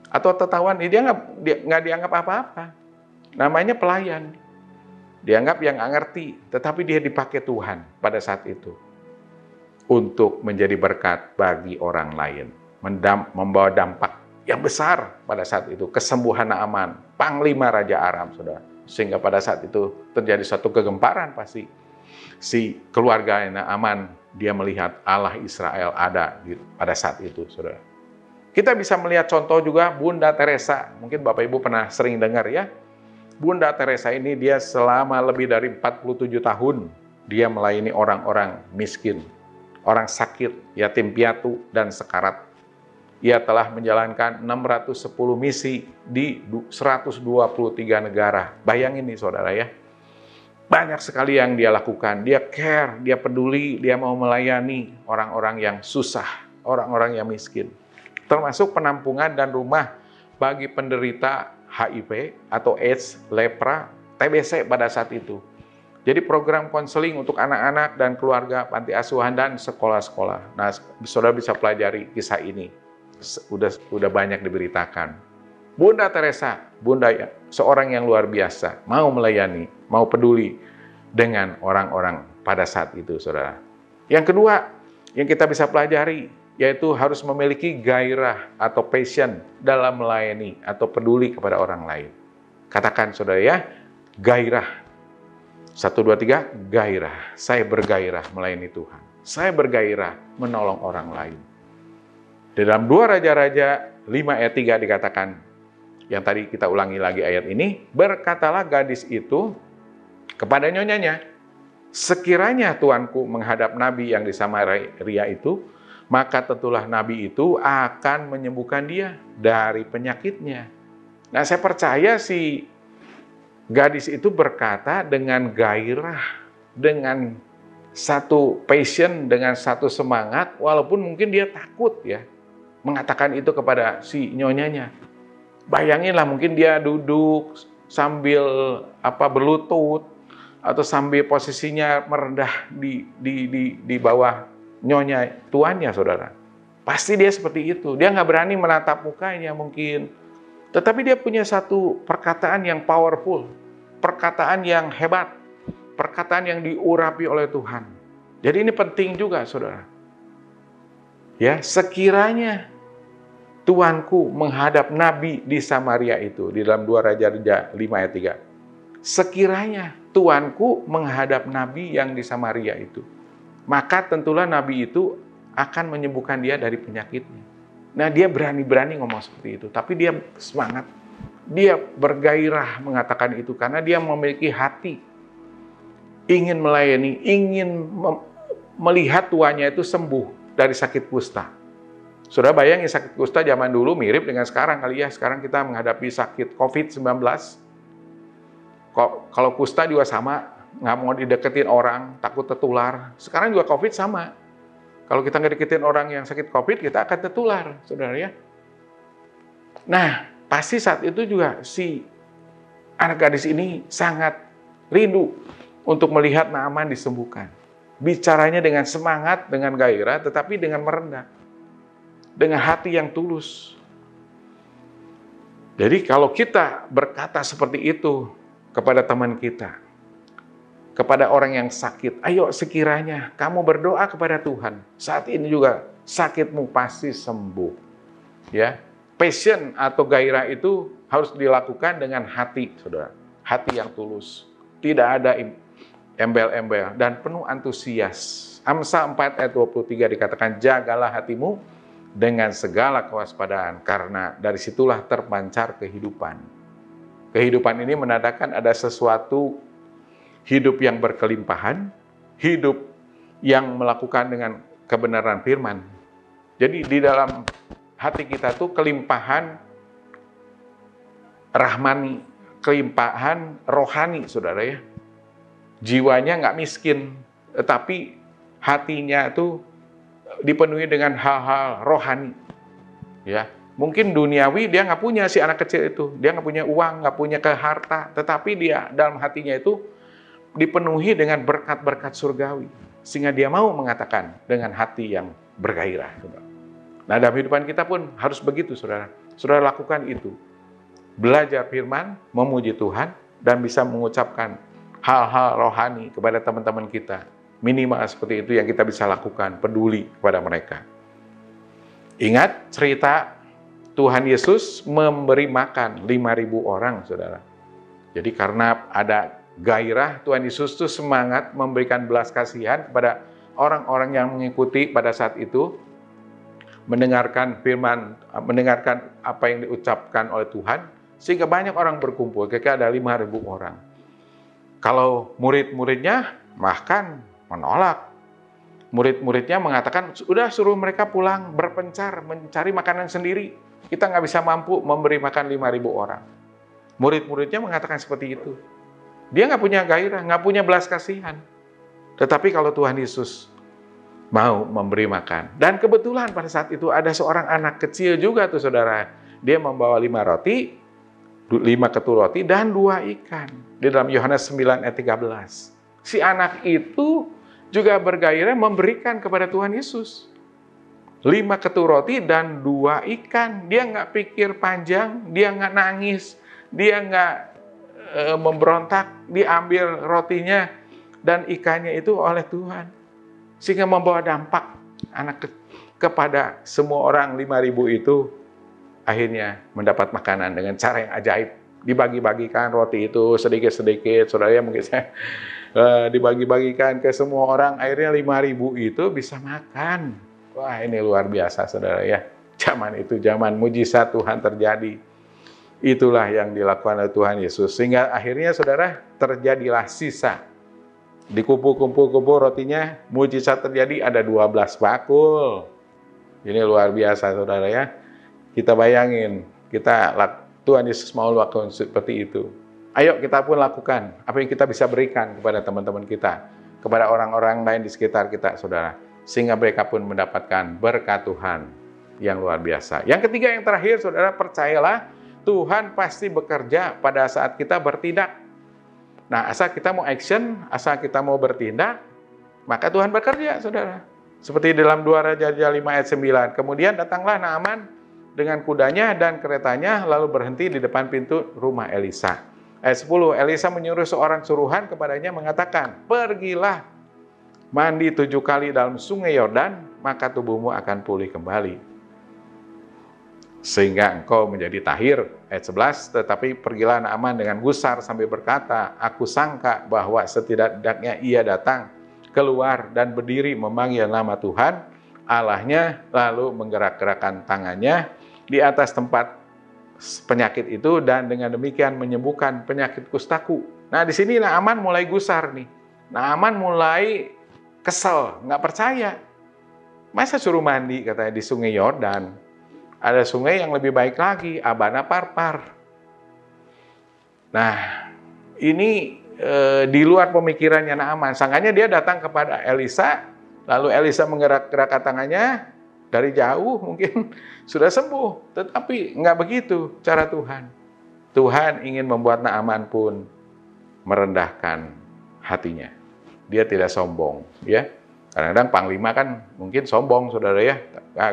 atau tertawan, dia nggak dianggap apa-apa. Namanya pelayan, dianggap yang nggak ngerti, tetapi dia dipakai Tuhan pada saat itu untuk menjadi berkat bagi orang lain, membawa dampak yang besar pada saat itu, kesembuhan Naaman, panglima Raja Aram, saudara. Sehingga pada saat itu terjadi suatu kegemparan pasti. Si keluarga Naaman, dia melihat Allah Israel ada pada saat itu, saudara. Kita bisa melihat contoh juga Bunda Teresa, mungkin Bapak Ibu pernah sering dengar ya. Bunda Teresa ini dia selama lebih dari 47 tahun, dia melayani orang-orang miskin, orang sakit, yatim piatu, dan sekarat. Ia telah menjalankan 610 misi di 123 negara. Bayangin nih saudara ya. Banyak sekali yang dia lakukan. Dia care, dia peduli, dia mau melayani orang-orang yang susah, orang-orang yang miskin. Termasuk penampungan dan rumah bagi penderita HIV atau AIDS, lepra, TBC pada saat itu. Jadi program konseling untuk anak-anak dan keluarga, panti asuhan dan sekolah-sekolah. Nah, saudara bisa pelajari kisah ini. Udah banyak diberitakan. Bunda Teresa, bunda seorang yang luar biasa, mau melayani, mau peduli dengan orang-orang pada saat itu, saudara. Yang kedua, yang kita bisa pelajari, yaitu harus memiliki gairah atau passion dalam melayani atau peduli kepada orang lain. Katakan saudara ya, gairah. 1, 2, 3, gairah. Saya bergairah melayani Tuhan. Saya bergairah menolong orang lain. Di dalam 2 Raja-Raja 5 ayat 3 dikatakan, yang tadi kita ulangi lagi ayat ini, berkatalah gadis itu kepada nyonyanya, sekiranya tuanku menghadap nabi yang di Samaria itu, maka tentulah nabi itu akan menyembuhkan dia dari penyakitnya. Nah, saya percaya si gadis itu berkata dengan gairah, dengan satu passion, dengan satu semangat, walaupun mungkin dia takut ya, mengatakan itu kepada si nyonyanya. Bayanginlah mungkin dia duduk sambil berlutut, atau sambil posisinya merendah di bawah nyonya tuannya, saudara. Pasti dia seperti itu. Dia nggak berani menatap mukanya mungkin. Tetapi dia punya satu perkataan yang powerful, perkataan yang hebat, perkataan yang diurapi oleh Tuhan. Jadi ini penting juga, saudara. Ya, sekiranya tuanku menghadap nabi di Samaria itu, di dalam 2 Raja-Raja 5 ayat 3. Sekiranya tuanku menghadap nabi yang di Samaria itu, maka tentulah nabi itu akan menyembuhkan dia dari penyakitnya. Nah, dia berani-berani ngomong seperti itu, tapi dia semangat. Dia bergairah mengatakan itu karena dia memiliki hati ingin melayani, ingin melihat tuannya itu sembuh dari sakit kusta. Sudah bayangin sakit kusta zaman dulu mirip dengan sekarang kali ya. Sekarang kita menghadapi sakit COVID-19. Kalau kusta juga sama, nggak mau dideketin orang, takut tertular. Sekarang juga COVID sama. Kalau kita nggak deketin orang yang sakit COVID, kita akan tertular, saudara ya. Nah, pasti saat itu juga si anak gadis ini sangat rindu untuk melihat Naaman disembuhkan. Bicaranya dengan semangat, dengan gairah, tetapi dengan merendah. Dengan hati yang tulus. Jadi kalau kita berkata seperti itu kepada teman kita, kepada orang yang sakit, ayo sekiranya kamu berdoa kepada Tuhan. Saat ini juga sakitmu pasti sembuh. Ya, passion atau gairah itu harus dilakukan dengan hati, saudara. Hati yang tulus, tidak ada embel-embel dan penuh antusias. Amsal 4 ayat 23 dikatakan, jagalah hatimu dengan segala kewaspadaan, karena dari situlah terpancar kehidupan. Kehidupan ini menandakan ada sesuatu hidup yang berkelimpahan, hidup yang melakukan dengan kebenaran firman. Jadi di dalam hati kita tuh kelimpahan rahmani, kelimpahan rohani, saudara ya. Jiwanya nggak miskin, tetapi hatinya tuh dipenuhi dengan hal-hal rohani. Ya, mungkin duniawi dia nggak punya, si anak kecil itu, dia nggak punya uang, nggak punya harta, tetapi dia dalam hatinya itu dipenuhi dengan berkat-berkat surgawi, sehingga dia mau mengatakan dengan hati yang bergairah. Nah, dalam kehidupan kita pun harus begitu, saudara. Saudara lakukan itu. Belajar firman, memuji Tuhan, dan bisa mengucapkan hal-hal rohani kepada teman-teman kita. Minimal seperti itu yang kita bisa lakukan, peduli kepada mereka. Ingat cerita Tuhan Yesus memberi makan 5.000 orang, saudara. Jadi karena ada gairah, Tuhan Yesus itu semangat memberikan belas kasihan kepada orang-orang yang mengikuti pada saat itu, mendengarkan firman, mendengarkan apa yang diucapkan oleh Tuhan, sehingga banyak orang berkumpul, kira-kira ada 5.000 orang. Kalau murid-muridnya bahkan menolak. Murid-muridnya mengatakan, udah suruh mereka pulang berpencar, mencari makanan sendiri. Kita nggak bisa mampu memberi makan 5.000 orang. Murid-muridnya mengatakan seperti itu. Dia nggak punya gairah, nggak punya belas kasihan. Tetapi kalau Tuhan Yesus mau memberi makan. Dan kebetulan pada saat itu ada seorang anak kecil juga tuh, saudara. Dia membawa 5 roti, 5 ketul roti, dan 2 ikan. Di dalam Yohanes 9 ayat 13. Si anak itu juga bergairah memberikan kepada Tuhan Yesus. 5 ketul roti dan 2 ikan. Dia nggak pikir panjang, dia nggak nangis, dia nggak memberontak, diambil rotinya dan ikannya itu oleh Tuhan. Sehingga membawa dampak kepada semua orang 5.000 itu akhirnya mendapat makanan dengan cara yang ajaib. Dibagi-bagikan roti itu sedikit-sedikit, saudara ya, mungkin saya dibagi-bagikan ke semua orang, akhirnya 5.000 itu bisa makan. Wah, ini luar biasa, saudara ya. Zaman itu zaman mujizat Tuhan terjadi. Itulah yang dilakukan oleh Tuhan Yesus. Sehingga akhirnya, saudara, terjadilah sisa. Dikumpul-kumpul rotinya, mujizat terjadi, ada 12 bakul. Ini luar biasa, saudara ya. Kita bayangin, Tuhan Yesus mau lakukan seperti itu. Ayo kita pun lakukan apa yang kita bisa berikan kepada teman-teman kita, kepada orang-orang lain di sekitar kita, saudara. Sehingga mereka pun mendapatkan berkat Tuhan yang luar biasa. Yang ketiga, yang terakhir, saudara, percayalah, Tuhan pasti bekerja pada saat kita bertindak. Nah, asal kita mau action, asal kita mau bertindak, maka Tuhan bekerja, saudara. Seperti dalam 2 Raja-Raja 5 ayat 9. Kemudian datanglah Naaman dengan kudanya dan keretanya, lalu berhenti di depan pintu rumah Elisa. Ayat 10, Elisa menyuruh seorang suruhan kepadanya mengatakan, pergilah mandi 7 kali dalam sungai Yordan, maka tubuhmu akan pulih kembali. Sehingga engkau menjadi tahir. Ayat 11, tetapi pergilah Naaman dengan gusar sambil berkata, aku sangka bahwa setidak-tidaknya ia datang, keluar dan berdiri memanggil nama Tuhan, Allahnya, lalu menggerak-gerakkan tangannya di atas tempat penyakit itu, dan dengan demikian menyembuhkan penyakit kustaku. Nah, di sini Naaman mulai gusar nih. Naaman mulai kesel, nggak percaya. Masa suruh mandi, katanya, di sungai Yordan? Ada sungai yang lebih baik lagi, Abana Parpar. Nah, ini di luar pemikirannya Naaman. Sangkanya dia datang kepada Elisa, lalu Elisa menggerak-gerakkan tangannya, dari jauh mungkin sudah sembuh. Tetapi nggak begitu cara Tuhan. Tuhan ingin membuat Naaman pun merendahkan hatinya. Dia tidak sombong, ya. Kadang-kadang panglima kan mungkin sombong, saudara ya.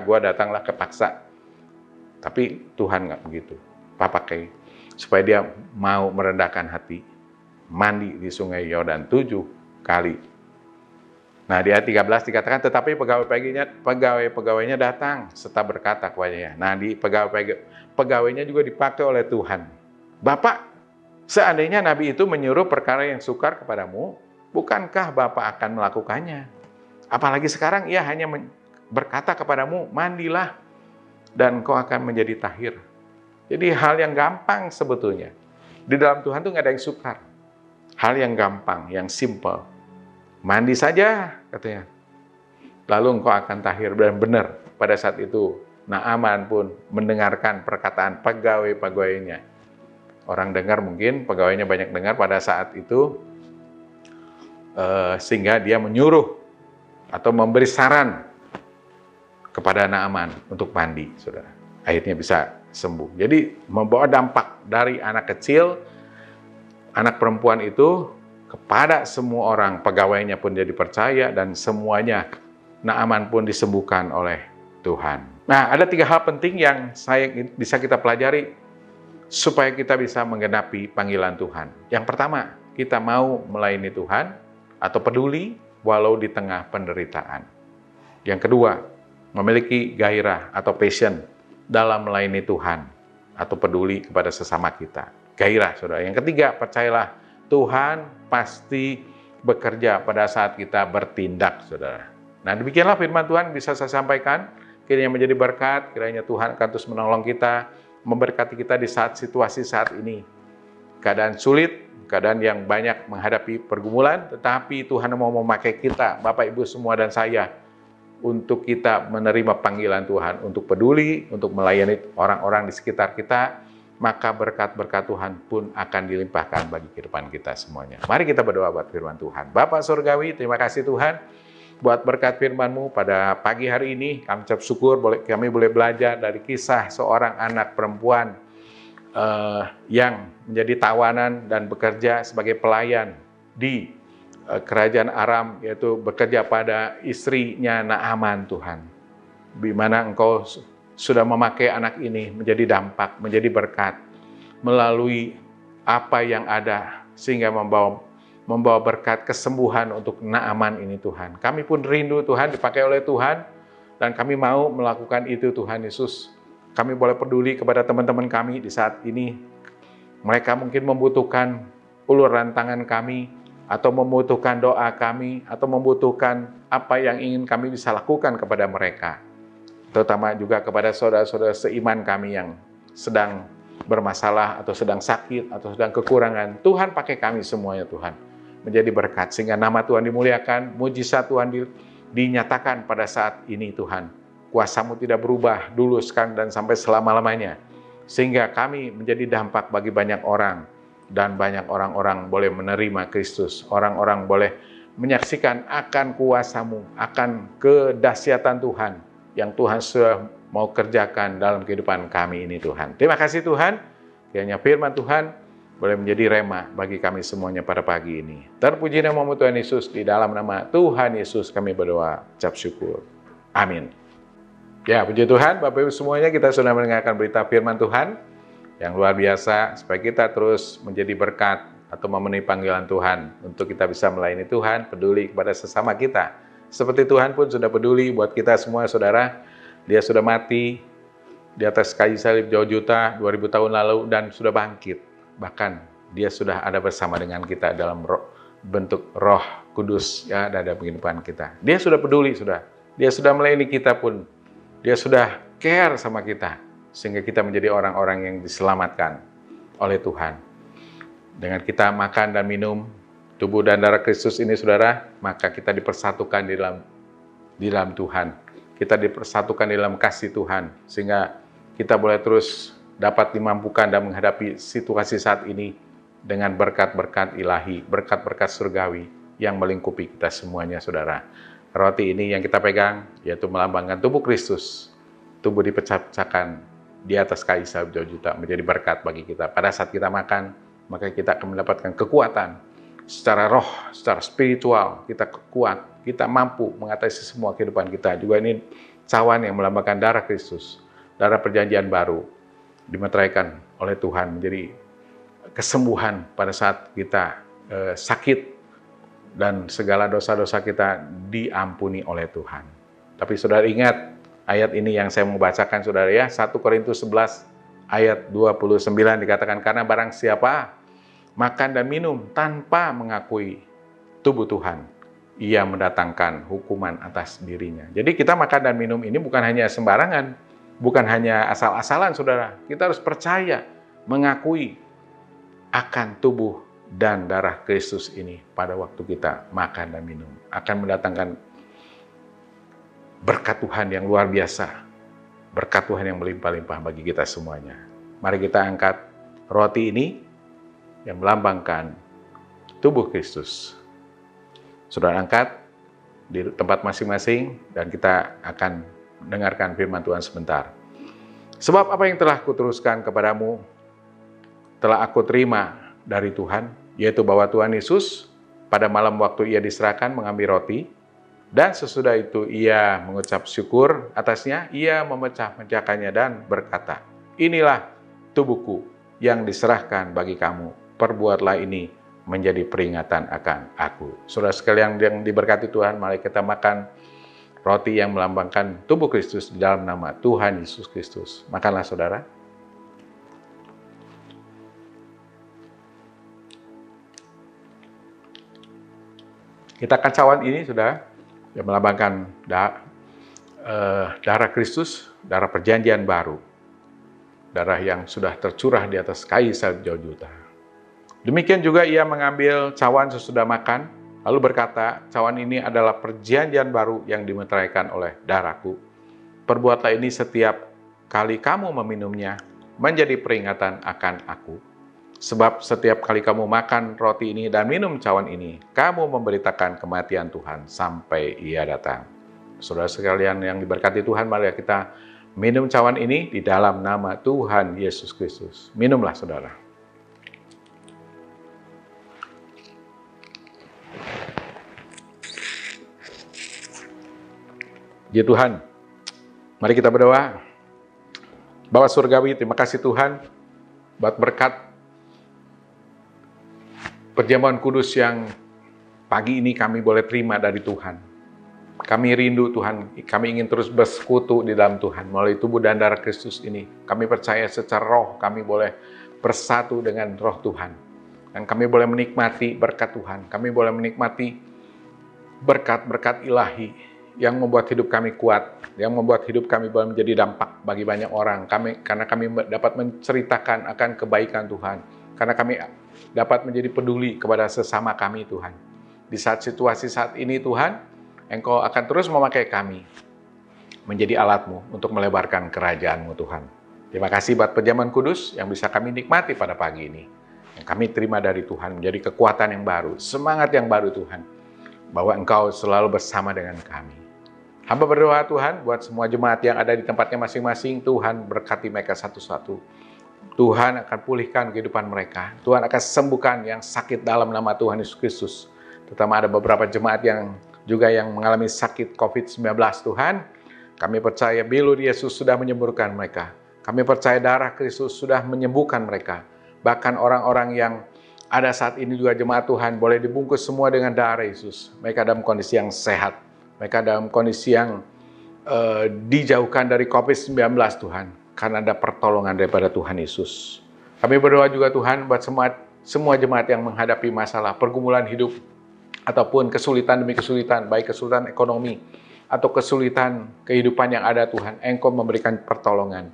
Gua datanglah kepaksa. Tapi Tuhan nggak begitu. Pakai supaya dia mau merendahkan hati. Mandi di sungai Yordan 7 kali. Nah, di ayat 13 dikatakan, tetapi pegawai-pegawainya datang serta berkata kepadanya. Nah, di pegawainya juga dipakai oleh Tuhan. Bapak, seandainya Nabi itu menyuruh perkara yang sukar kepadamu, bukankah Bapak akan melakukannya? Apalagi sekarang ia hanya berkata kepadamu, mandilah dan engkau akan menjadi tahir. Jadi hal yang gampang sebetulnya. Di dalam Tuhan tuh nggak ada yang sukar. Hal yang gampang, yang simple. Mandi saja katanya. Lalu engkau akan tahir. Dan benar pada saat itu Naaman pun mendengarkan perkataan pegawai-pegawainya. Orang dengar mungkin, pegawainya banyak dengar pada saat itu, sehingga dia menyuruh atau memberi saran kepada Naaman untuk mandi, saudara. Akhirnya bisa sembuh. Jadi membawa dampak dari anak kecil, anak perempuan itu, kepada semua orang. Pegawainya pun jadi percaya dan semuanya Naaman pun disembuhkan oleh Tuhan. Nah, ada 3 hal penting yang bisa kita pelajari supaya kita bisa menggenapi panggilan Tuhan. Yang pertama, kita mau melayani Tuhan atau peduli walau di tengah penderitaan. Yang kedua, memiliki gairah atau passion dalam melayani Tuhan atau peduli kepada sesama kita. Gairah, saudara. Yang ketiga, percayalah Tuhan pasti bekerja pada saat kita bertindak, saudara. Nah, demikianlah firman Tuhan bisa saya sampaikan. Kiranya menjadi berkat, kiranya Tuhan akan terus menolong kita, memberkati kita di situasi saat ini. Keadaan sulit, keadaan yang banyak menghadapi pergumulan, tetapi Tuhan mau memakai kita, Bapak Ibu semua dan saya, untuk kita menerima panggilan Tuhan, untuk peduli, untuk melayani orang-orang di sekitar kita, maka berkat-berkat Tuhan pun akan dilimpahkan bagi kehidupan kita semuanya. Mari kita berdoa buat firman Tuhan. Bapak Surgawi, terima kasih Tuhan, buat berkat firman-Mu pada pagi hari ini. Kami ucap syukur kami boleh belajar dari kisah seorang anak perempuan yang menjadi tawanan dan bekerja sebagai pelayan di kerajaan Aram, yaitu bekerja pada istrinya Naaman, Tuhan. Di mana Engkau sudah memakai anak ini menjadi dampak, menjadi berkat melalui apa yang ada, sehingga membawa berkat kesembuhan untuk Naaman ini, Tuhan. Kami pun rindu, Tuhan, dipakai oleh Tuhan, dan kami mau melakukan itu, Tuhan Yesus. Kami boleh peduli kepada teman-teman kami di saat ini. Mereka mungkin membutuhkan uluran tangan kami, atau membutuhkan doa kami, atau membutuhkan apa yang ingin kami bisa lakukan kepada mereka. Terutama juga kepada saudara-saudara seiman kami yang sedang bermasalah, atau sedang sakit, atau sedang kekurangan. Tuhan pakai kami semuanya, Tuhan, menjadi berkat, sehingga nama Tuhan dimuliakan, mujizat Tuhan dinyatakan pada saat ini, Tuhan. Kuasa-Mu tidak berubah dulu, sekarang, dan sampai selama-lamanya. Sehingga kami menjadi dampak bagi banyak orang, dan banyak orang-orang boleh menerima Kristus. Orang-orang boleh menyaksikan akan kuasa-Mu, akan kedahsyatan Tuhan, yang Tuhan sudah mau kerjakan dalam kehidupan kami ini, Tuhan. Terima kasih Tuhan, kiranya firman Tuhan boleh menjadi rema bagi kami semuanya pada pagi ini. Terpuji nama-Mu Tuhan Yesus, di dalam nama Tuhan Yesus kami berdoa, ucap syukur. Amin. Ya, puji Tuhan, Bapak Ibu semuanya, kita sudah mendengarkan berita firman Tuhan yang luar biasa, supaya kita terus menjadi berkat atau memenuhi panggilan Tuhan, untuk kita bisa melayani Tuhan, peduli kepada sesama kita. Seperti Tuhan pun sudah peduli buat kita semua, saudara. Dia sudah mati di atas kayu salib jauh juta, 2000 tahun lalu, dan sudah bangkit. Bahkan dia sudah ada bersama dengan kita dalam bentuk Roh Kudus, ya, dalam kehidupan kita. Dia sudah peduli, dia sudah melayani kita pun. Dia sudah care sama kita, sehingga kita menjadi orang-orang yang diselamatkan oleh Tuhan. Dengan kita makan dan minum tubuh dan darah Kristus ini, saudara, maka kita dipersatukan di dalam Tuhan. Kita dipersatukan di dalam kasih Tuhan, sehingga kita boleh terus dapat dimampukan dan menghadapi situasi saat ini dengan berkat-berkat ilahi, berkat-berkat surgawi yang melingkupi kita semuanya, saudara. Roti ini yang kita pegang, yaitu melambangkan tubuh Kristus. Tubuh dipecah-pecahkan di atas kayu salib jauh juta, menjadi berkat bagi kita. Pada saat kita makan, maka kita akan mendapatkan kekuatan secara roh, secara spiritual. Kita kuat, kita mampu mengatasi semua kehidupan kita. Juga ini cawan yang melambangkan darah Kristus, darah perjanjian baru, dimeteraikan oleh Tuhan menjadi kesembuhan pada saat kita sakit, dan segala dosa-dosa kita diampuni oleh Tuhan. Tapi saudara ingat ayat ini yang saya mau bacakan, saudara, ya. 1 Korintus 11 ayat 29 dikatakan, karena barang siapa makan dan minum tanpa mengakui tubuh Tuhan, ia mendatangkan hukuman atas dirinya. Jadi kita makan dan minum ini bukan hanya sembarangan, bukan hanya asal-asalan, saudara. Kita harus percaya, mengakui akan tubuh dan darah Kristus ini pada waktu kita makan dan minum. Akan mendatangkan berkat Tuhan yang luar biasa, berkat Tuhan yang melimpah-limpah bagi kita semuanya. Mari kita angkat roti ini yang melambangkan tubuh Kristus. Saudara angkat di tempat masing-masing dan kita akan mendengarkan firman Tuhan sebentar. Sebab apa yang telah kuteruskan kepadamu telah aku terima dari Tuhan, yaitu bahwa Tuhan Yesus pada malam waktu ia diserahkan mengambil roti, dan sesudah itu ia mengucap syukur atasnya, ia memecah-mecahkannya dan berkata, inilah tubuhku yang diserahkan bagi kamu, perbuatlah ini menjadi peringatan akan aku. Saudara sekalian yang diberkati Tuhan, mari kita makan roti yang melambangkan tubuh Kristus di dalam nama Tuhan Yesus Kristus. Makanlah saudara. Kita akan cawan ini sudah yang melambangkan darah Kristus, darah perjanjian baru. Darah yang sudah tercurah di atas kayu salib jauh juta. Demikian juga ia mengambil cawan sesudah makan, lalu berkata, cawan ini adalah perjanjian baru yang dimeteraikan oleh darahku. Perbuatlah ini setiap kali kamu meminumnya, menjadi peringatan akan aku. Sebab setiap kali kamu makan roti ini dan minum cawan ini, kamu memberitakan kematian Tuhan sampai ia datang. Saudara sekalian yang diberkati Tuhan, mari kita minum cawan ini di dalam nama Tuhan Yesus Kristus. Minumlah saudara. Ya Tuhan, mari kita berdoa. Bapa Surgawi, terima kasih Tuhan buat berkat perjamuan kudus yang pagi ini kami boleh terima dari Tuhan. Kami rindu Tuhan, kami ingin terus bersekutu di dalam Tuhan melalui tubuh dan darah Kristus ini. Kami percaya secara roh kami boleh bersatu dengan roh Tuhan. Dan kami boleh menikmati berkat Tuhan. Kami boleh menikmati berkat-berkat ilahi yang membuat hidup kami kuat, yang membuat hidup kami boleh menjadi dampak bagi banyak orang. Karena kami dapat menceritakan akan kebaikan Tuhan. Karena kami dapat menjadi peduli kepada sesama kami Tuhan. Di saat situasi saat ini Tuhan, Engkau akan terus memakai kami menjadi alat-Mu untuk melebarkan kerajaan-Mu Tuhan. Terima kasih buat perjamuan kudus yang bisa kami nikmati pada pagi ini. Yang kami terima dari Tuhan menjadi kekuatan yang baru, semangat yang baru Tuhan. Bahwa Engkau selalu bersama dengan kami. Hamba berdoa Tuhan buat semua jemaat yang ada di tempatnya masing-masing, Tuhan berkati mereka satu-satu. Tuhan akan pulihkan kehidupan mereka. Tuhan akan sembuhkan yang sakit dalam nama Tuhan Yesus Kristus. Terutama ada beberapa jemaat yang mengalami sakit COVID-19 Tuhan. Kami percaya bilur Yesus sudah menyembuhkan mereka. Kami percaya darah Kristus sudah menyembuhkan mereka. Bahkan orang-orang yang ada saat ini juga jemaat Tuhan boleh dibungkus semua dengan darah Yesus. Mereka dalam kondisi yang sehat. Mereka dalam kondisi yang dijauhkan dari COVID-19 Tuhan. Karena ada pertolongan daripada Tuhan Yesus. Kami berdoa juga Tuhan buat semua jemaat yang menghadapi masalah pergumulan hidup. Ataupun kesulitan demi kesulitan. Baik kesulitan ekonomi atau kesulitan kehidupan yang ada Tuhan. Engkau memberikan pertolongan.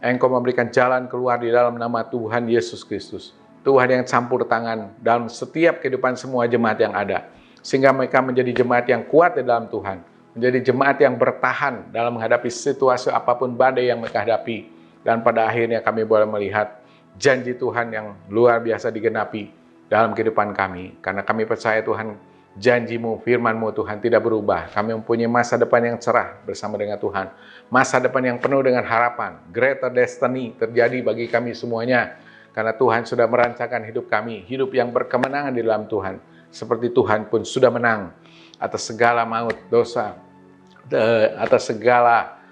Engkau memberikan jalan keluar di dalam nama Tuhan Yesus Kristus. Tuhan yang campur tangan dalam setiap kehidupan semua jemaat yang ada. Sehingga mereka menjadi jemaat yang kuat di dalam Tuhan. Menjadi jemaat yang bertahan dalam menghadapi situasi apapun badai yang mereka hadapi. Dan pada akhirnya kami boleh melihat janji Tuhan yang luar biasa digenapi dalam kehidupan kami. Karena kami percaya Tuhan, janji-Mu, firman-Mu Tuhan tidak berubah. Kami mempunyai masa depan yang cerah bersama dengan Tuhan. Masa depan yang penuh dengan harapan. Greater destiny terjadi bagi kami semuanya. Karena Tuhan sudah merancangkan hidup kami. Hidup yang berkemenangan di dalam Tuhan. Seperti Tuhan pun sudah menang atas segala maut dosa, atas segala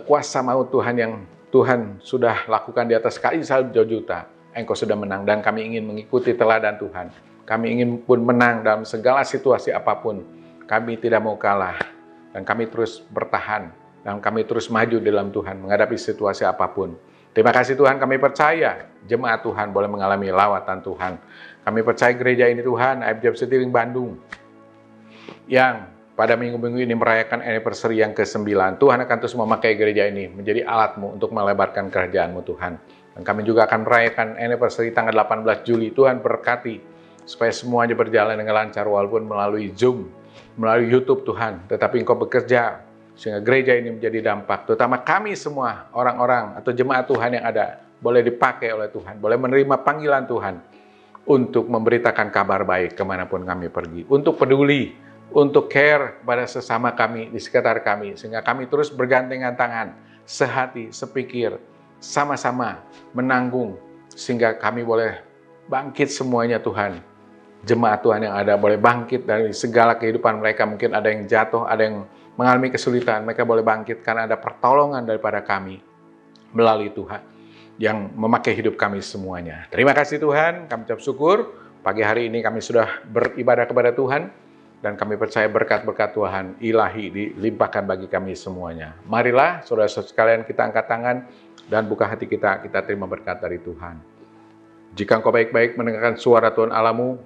kuasa maut Tuhan yang Tuhan sudah lakukan di atas kayu salib jauh juta. Engkau sudah menang dan kami ingin mengikuti teladan Tuhan. Kami ingin pun menang dalam segala situasi apapun. Kami tidak mau kalah dan kami terus bertahan dan kami terus maju dalam Tuhan menghadapi situasi apapun. Terima kasih Tuhan, kami percaya jemaat Tuhan boleh mengalami lawatan Tuhan. Kami percaya gereja ini Tuhan, IFJF Citiling Bandung, yang pada minggu-minggu ini merayakan anniversary yang ke-9. Tuhan akan terus memakai gereja ini menjadi alat-Mu untuk melebarkan kerajaan-Mu Tuhan. Dan kami juga akan merayakan anniversary tanggal 18 Juli. Tuhan berkati supaya semuanya berjalan dengan lancar walaupun melalui Zoom, melalui YouTube Tuhan. Tetapi Engkau bekerja sehingga gereja ini menjadi dampak. Terutama kami semua orang-orang atau jemaat Tuhan yang ada boleh dipakai oleh Tuhan, boleh menerima panggilan Tuhan untuk memberitakan kabar baik kemanapun kami pergi, untuk peduli, untuk care pada sesama kami di sekitar kami, sehingga kami terus bergandengan tangan, sehati, sepikir, sama-sama menanggung, sehingga kami boleh bangkit semuanya Tuhan. Jemaat Tuhan yang ada boleh bangkit dari segala kehidupan mereka, mungkin ada yang jatuh, ada yang mengalami kesulitan, mereka boleh bangkit karena ada pertolongan daripada kami melalui Tuhan yang memakai hidup kami semuanya. Terima kasih Tuhan, kami ucap syukur, pagi hari ini kami sudah beribadah kepada Tuhan, dan kami percaya berkat-berkat Tuhan ilahi dilimpahkan bagi kami semuanya. Marilah saudara-saudara sekalian kita angkat tangan dan buka hati kita terima berkat dari Tuhan. Jika engkau baik-baik mendengarkan suara Tuhan Allahmu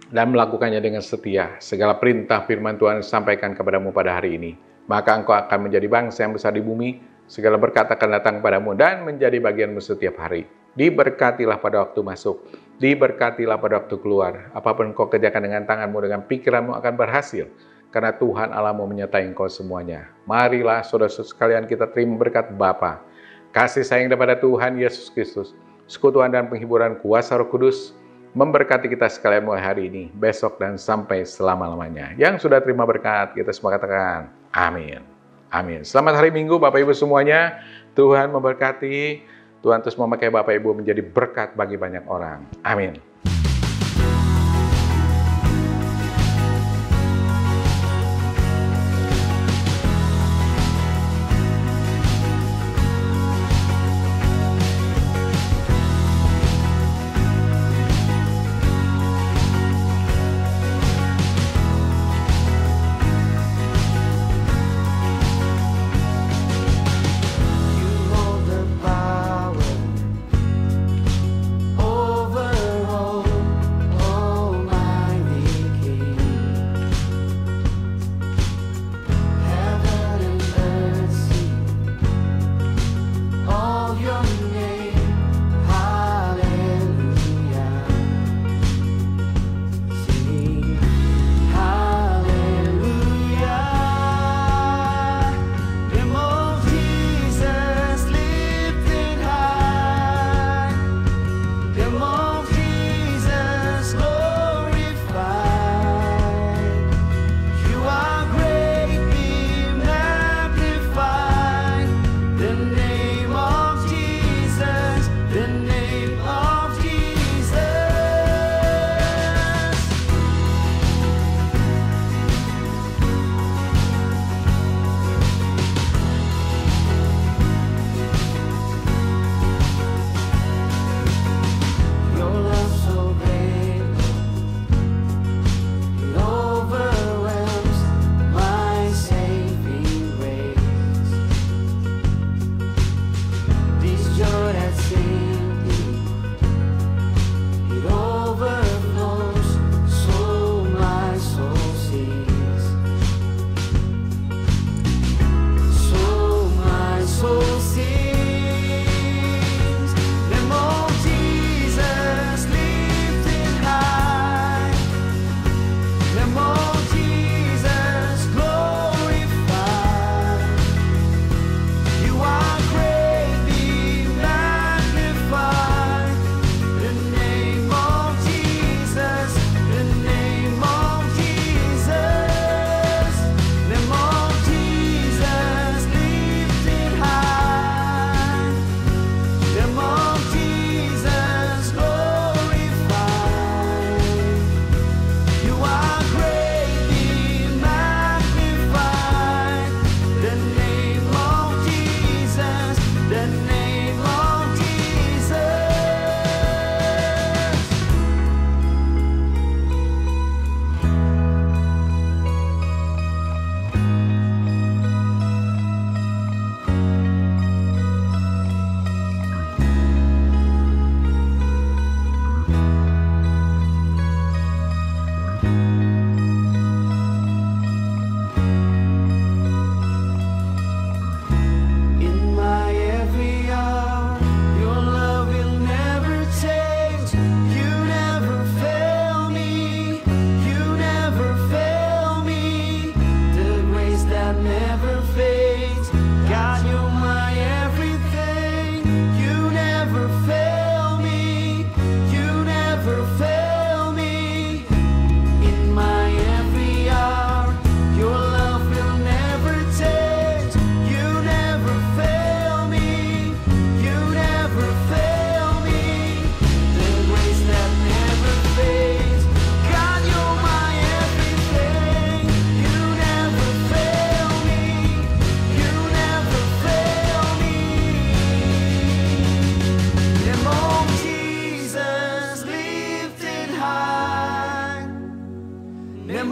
dan melakukannya dengan setia, segala perintah firman Tuhan disampaikan kepadamu pada hari ini, maka engkau akan menjadi bangsa yang besar di bumi, segala berkat akan datang kepadamu dan menjadi bagianmu setiap hari. Diberkatilah pada waktu masuk, diberkatilah pada waktu keluar. Apapun kau kerjakan dengan tanganmu, dengan pikiranmu akan berhasil. Karena Tuhan Allahmu menyertai engkau semuanya. Marilah saudara-saudara sekalian kita terima berkat Bapa, kasih sayang daripada Tuhan Yesus Kristus, sekutuan dan penghiburan kuasa Roh Kudus, memberkati kita sekalian mulai hari ini, besok dan sampai selama-lamanya. Yang sudah terima berkat, kita semua katakan amin. Amin. Selamat hari Minggu Bapak Ibu semuanya. Tuhan memberkati. Tuhan terus memakai Bapak Ibu menjadi berkat bagi banyak orang. Amin. You hold the power over all.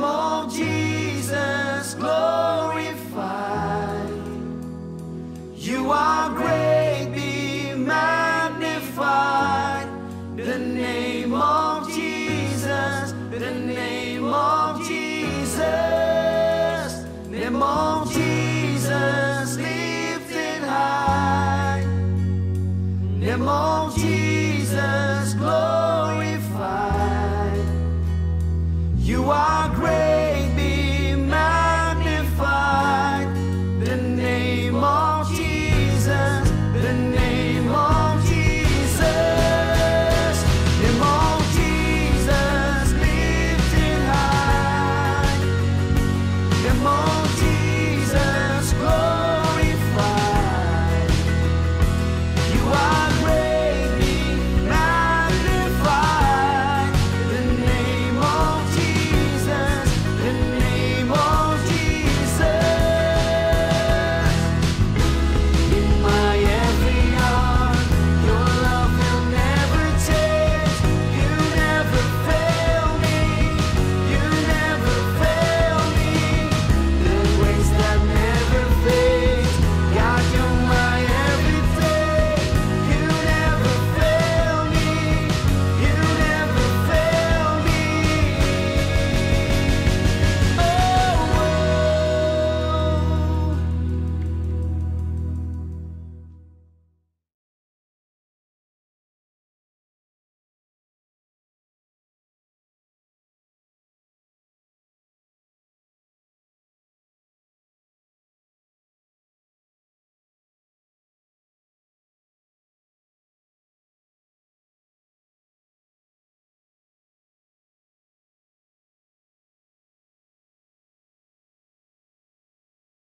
of Jesus glorified. You are great, be magnified. The name of Jesus, the name of Jesus, name of